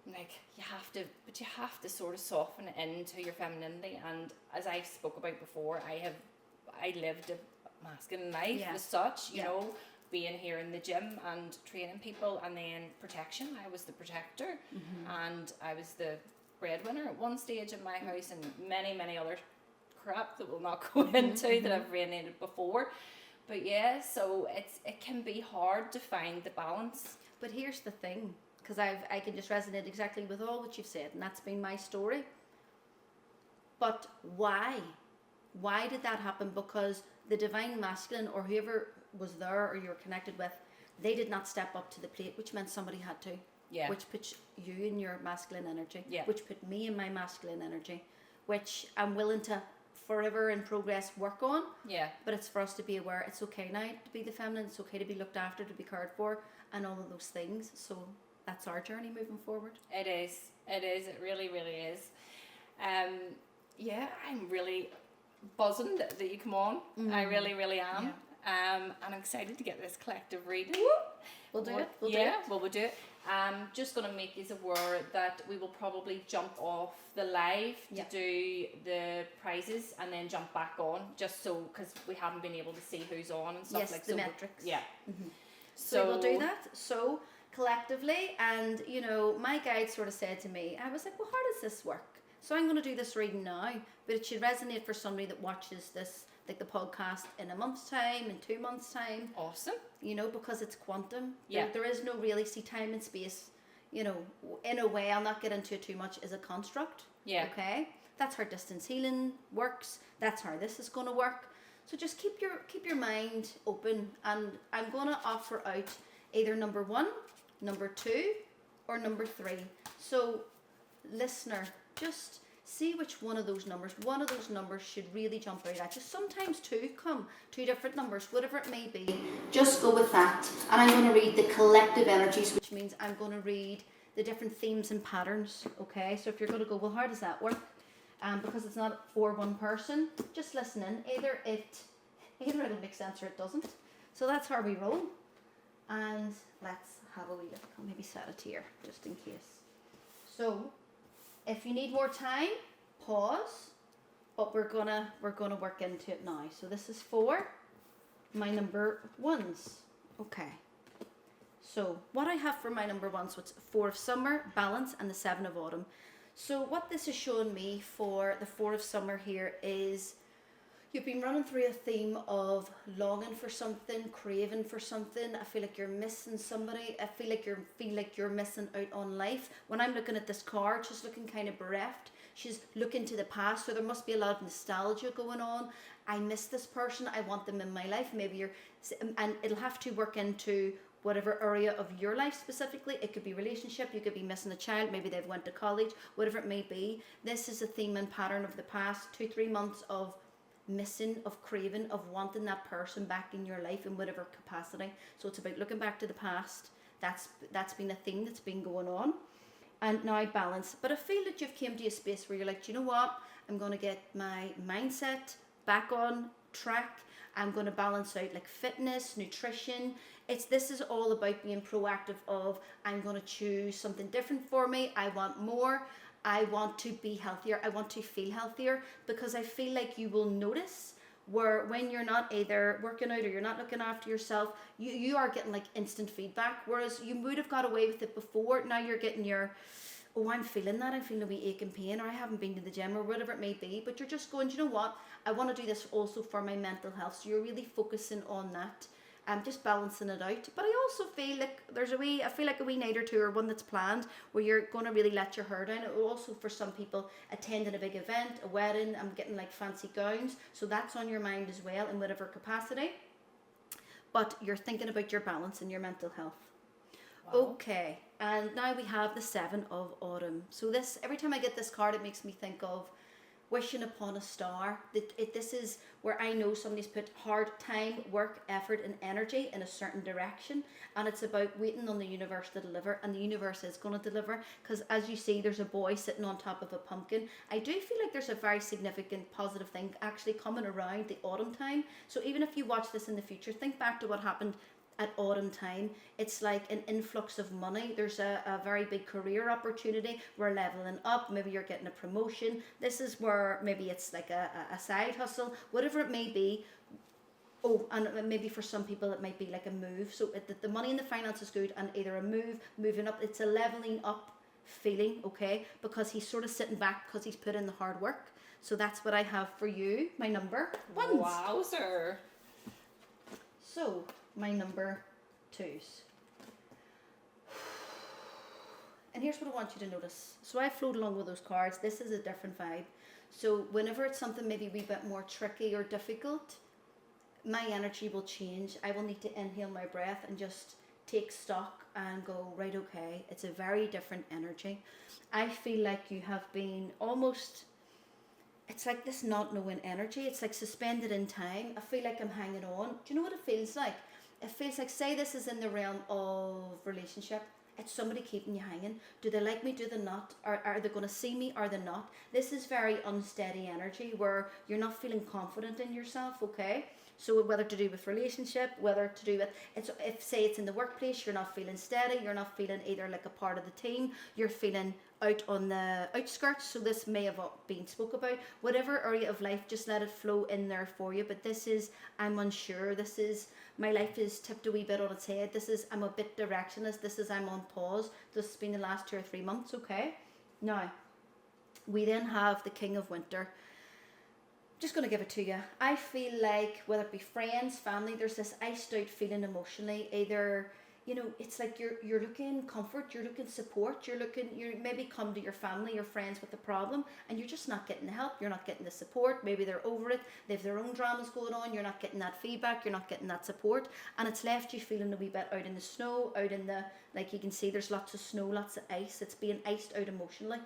like, you have to sort of soften into your femininity. And as I spoke about before, I lived a masculine life as such, you know, being here in the gym and training people, and then protection. I was the protector, and I was the breadwinner at one stage in my house, and many, many other crap that we'll not go into that I've renovated before. But yeah, so it can be hard to find the balance. But here's the thing, because I can just resonate exactly with all what you've said, and that's been my story. But why? Why did that happen? Because the divine masculine, or whoever was there or you were connected with, they did not step up to the plate, which meant somebody had to. Yeah. which puts you in your masculine energy, Yeah. which put me in my masculine energy, which I'm willing to forever in progress work on. Yeah. But it's for us to be aware it's okay now to be the feminine, it's okay to be looked after, to be cared for, and all of those things. So that's our journey moving forward. It is. It really, really is. Yeah, I'm really buzzing that you come on. I really, really am. And I'm excited to get this collective reading. We'll do it. We'll do it. Just going to make you aware that we will probably jump off the live to do the prizes and then jump back on, just so, because we haven't been able to see who's on and stuff Yes, like the so. metrics. Yeah. So we'll do that. So collectively, and you know, my guide sort of said to me, I was like, well, how does this work? So I'm going to do this reading now, but it should resonate for somebody that watches this, like the podcast, in a month's time, in 2 months' time. Awesome. You know, because it's quantum. Yeah. There is no really, see, time and space, you know, in a way, I'll not get into it too much, is a construct. Yeah. Okay? That's how distance healing works. That's how this is going to work. So just keep your mind open, and I'm going to offer out either number 1, number 2, or number 3. So, listener, just see which one of those numbers should really jump out at you. Sometimes 2 come, 2 different numbers, whatever it may be. Just go with that. And I'm going to read the collective energies, which means I'm going to read the different themes and patterns. Okay, so if you're going to go, well, how does that work? Because it's not for one person, just listen in. Either it'll make sense or it doesn't. So that's how we roll. And let's have a wee look. I'll maybe set it here just in case. So if you need more time, pause. But we're gonna work into it now. So this is for my number 1s. Okay. So what I have for my number 1s, so it's 4 of summer, balance, and the 7 of autumn. So what this is showing me for the 4 of summer here is you've been running through a theme of longing for something, craving for something. I feel like you're missing somebody. I feel like you're missing out on life. When I'm looking at this card, she's looking kind of bereft. She's looking to the past, so there must be a lot of nostalgia going on. I miss this person. I want them in my life. Maybe and it'll have to work into whatever area of your life specifically. It could be relationship, you could be missing a child, maybe they've went to college, whatever it may be. This is a theme and pattern of the past 2-3 months of missing, of craving, of wanting that person back in your life in whatever capacity. So it's about looking back to the past. That's been a thing that's been going on. And now balance. But I feel that you've came to a space where you're like, you know what? I'm going to get my mindset back on track. I'm going to balance out like fitness, nutrition. This is all about being proactive of, I'm going to choose something different for me. I want more. I want to be healthier. I want to feel healthier, because I feel like you will notice where when you're not either working out or you're not looking after yourself, you are getting like instant feedback. Whereas you would have got away with it before. Now you're getting your, oh, I'm feeling that. I'm feeling a wee ache and pain, or I haven't been to the gym, or whatever it may be. But you're just going, do you know what? I want to do this also for my mental health. So you're really focusing on that. Just balancing it out. But I also feel like I feel like a wee night or two, or one that's planned, where you're going to really let your hair down. It will also, for some people, attending a big event, a wedding, I'm getting like fancy gowns. So that's on your mind as well in whatever capacity. But you're thinking about your balance and your mental health. Wow. Okay, and now we have the 7 of autumn. So this, every time I get this card, it makes me think of wishing upon a star. This is where I know somebody's put hard time, work, effort, and energy in a certain direction, and it's about waiting on the universe to deliver, and the universe is going to deliver, because as you see, there's a boy sitting on top of a pumpkin. I do feel like there's a very significant positive thing actually coming around the autumn time. So even if you watch this in the future, think back to what happened at autumn time. It's like an influx of money. There's a very big career opportunity. We're leveling up. Maybe you're getting a promotion. This is where maybe it's like a side hustle, whatever it may be. Oh, and maybe for some people it might be like a move. So the money and the finance is good, and either a moving up. It's a leveling up feeling, okay? Because he's sort of sitting back because he's put in the hard work. So that's what I have for you, my number 1s. Wowzer. So my number 2s. And here's what I want you to notice. So I flowed along with those cards. This is a different vibe. So whenever it's something maybe a wee bit more tricky or difficult, my energy will change. I will need to inhale my breath and just take stock and go, right, okay, it's a very different energy. I feel like you have been almost, it's like this not knowing energy. It's like suspended in time. I feel like I'm hanging on. Do you know what it feels like? It feels like, say this is in the realm of relationship. It's somebody keeping you hanging. Do they like me? Do they not? Are they going to see me? Are they not? This is very unsteady energy where you're not feeling confident in yourself, okay? So whether to do with relationship, whether to do with, it's, if say it's in the workplace, you're not feeling steady, you're not feeling either like a part of the team, you're feeling out on the outskirts. So this may have been spoke about. Whatever area of life, just let it flow in there for you. But this is, I'm unsure. This is, my life is tipped a wee bit on its head. This is, I'm a bit directionless. This is, I'm on pause. This has been the last 2 or 3 months, okay? Now, we then have the King of Winter. Just going to give it to you. I feel like whether it be friends, family, there's this iced out feeling emotionally. Either, you know, it's like you're looking comfort, you're looking support, you maybe come to your family, your friends with the problem, and you're just not getting the help, you're not getting the support. Maybe they're over it, they have their own dramas going on, you're not getting that feedback, you're not getting that support, and it's left you feeling a wee bit out in the snow, out in the, like you can see there's lots of snow, lots of ice, it's being iced out emotionally.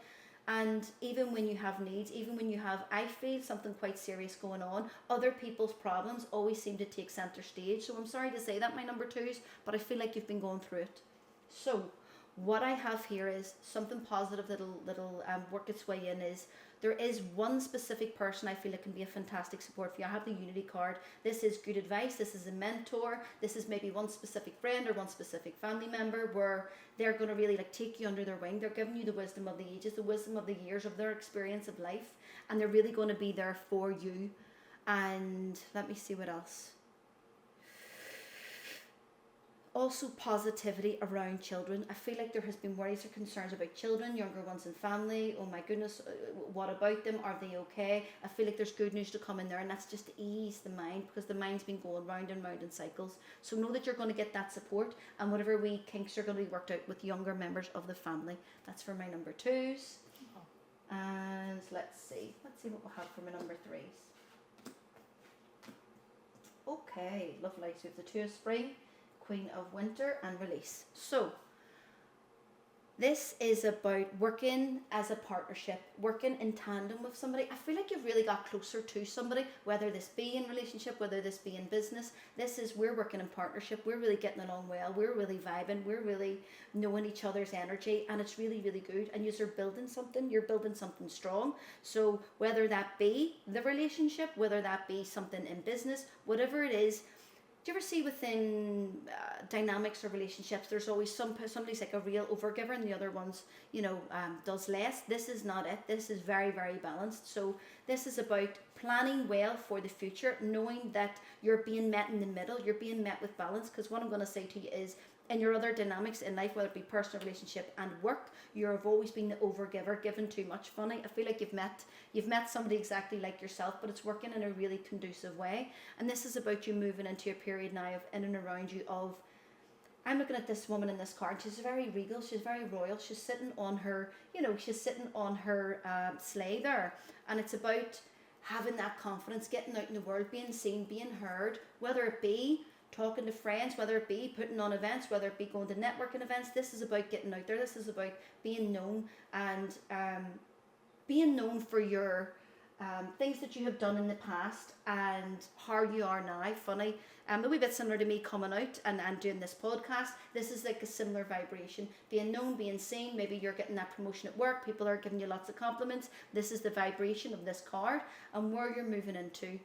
And even when you have needs, even when you have, I feel something quite serious going on, other people's problems always seem to take centre stage. So I'm sorry to say that, my number twos, but I feel like you've been going through it. So what I have here is something positive that'll work its way in. Is there is one specific person I feel it can be a fantastic support for you. I have the Unity card. This is good advice. This is a mentor. This is maybe one specific friend or one specific family member where they're going to really like take you under their wing. They're giving you the wisdom of the ages, the wisdom of the years of their experience of life, and they're really going to be there for you. And let me see what else. Also positivity around children. I feel like there has been worries or concerns about children, younger ones in family. Oh my goodness, what about them? Are they okay? I feel like there's good news to come in there, and that's just to ease the mind, because the mind's been going round and round in cycles. So know that you're going to get that support, and whatever wee kinks are going to be worked out with younger members of the family. That's for my number twos. And let's see what we'll have for my number threes. Okay, lovely. So we have the Two of Spring, Queen of Winter, and Release. So this is about working as a partnership, working in tandem with somebody. I feel like you've really got closer to somebody, whether this be in relationship, whether this be in business. This is, we're working in partnership, we're really getting along well, we're really vibing, we're really knowing each other's energy, and it's really, really good. And you're building something strong. So whether that be the relationship, whether that be something in business, whatever it is. Do you ever see within dynamics or relationships, there's always somebody's like a real overgiver and the other one's, does less? This is not it. This is very, very balanced. So this is about planning well for the future, knowing that you're being met in the middle, you're being met with balance. Because what I'm going to say to you is, in your other dynamics in life, whether it be personal relationship and work, you've always been the overgiver, given too much. Funny, I feel like you've met somebody exactly like yourself, but it's working in a really conducive way. And this is about you moving into a period now of in and around you of, I'm looking at this woman in this card. She's very regal. She's very royal. She's sitting on her, sleigh there, and it's about having that confidence, getting out in the world, being seen, being heard, whether it be talking to friends, whether it be putting on events, whether it be going to networking events. This is about getting out there. This is about being known, and being known for your things that you have done in the past and how you are now. Funny, a wee bit similar to me coming out and doing this podcast. This is like a similar vibration. Being known, being seen. Maybe you're getting that promotion at work. People are giving you lots of compliments. This is the vibration of this card and where you're moving into.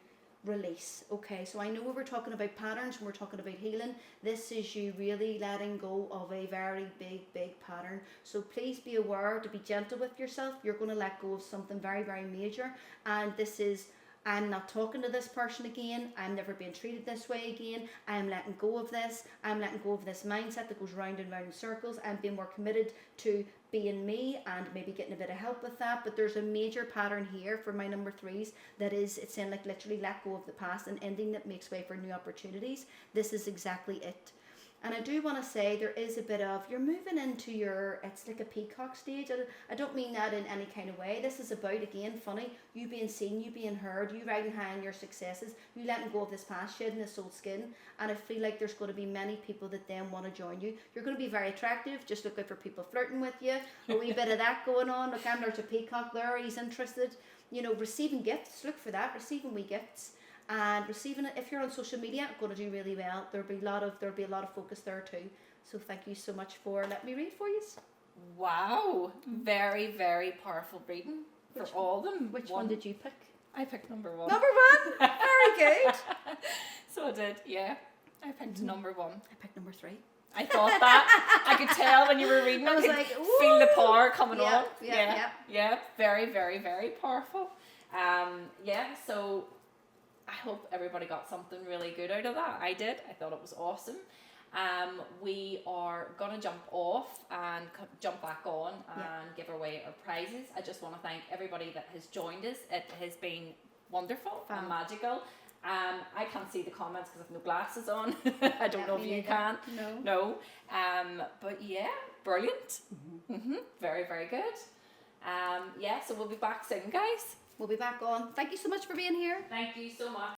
Release. Okay, so I know we were talking about patterns and we're talking about healing. This is you really letting go of a very big pattern. So please be aware to be gentle with yourself. You're going to let go of something very, very major, and this is, I'm not talking to this person again. I'm never being treated this way again. I'm letting go of this. I'm letting go of this mindset that goes round and round in circles. I'm being more committed to being me and maybe getting a bit of help with that. But there's a major pattern here for my number threes that is, it's saying like literally let go of the past and ending that makes way for new opportunities. This is exactly it. And I do want to say there is a bit of, you're moving into your, it's like a peacock stage. I don't mean that in any kind of way. This is about, again, funny, you being seen, you being heard, you riding high on your successes, you letting go of this past, shedding this old skin. And I feel like there's going to be many people that then want to join you. You're going to be very attractive, just look out for people flirting with you, a wee bit of that going on. Look, there's a peacock there, he's interested. You know, receiving gifts, look for that, receiving wee gifts. And receiving it, if you're on social media, going to do really well. There'll be a lot of focus there too. So thank you so much for letting me read for you. Wow, very, very powerful reading for all of them. Which one did you pick? I picked number 1. Number 1. Very good. So I did, yeah. I picked number 1. I picked number 3. I thought that. I could tell when you were reading. I was could like, feel the power coming on. Yeah. Very, very, very powerful. So I hope everybody got something really good out of that. I did. I thought it was awesome. We are going to jump off and jump back on and give away our prizes. I just want to thank everybody that has joined us. It has been wonderful and magical. I can't see the comments because I have no glasses on. I don't know if you can. No. But yeah, brilliant. Very, very good. So we'll be back soon, guys. We'll be back on. Thank you so much for being here. Thank you so much.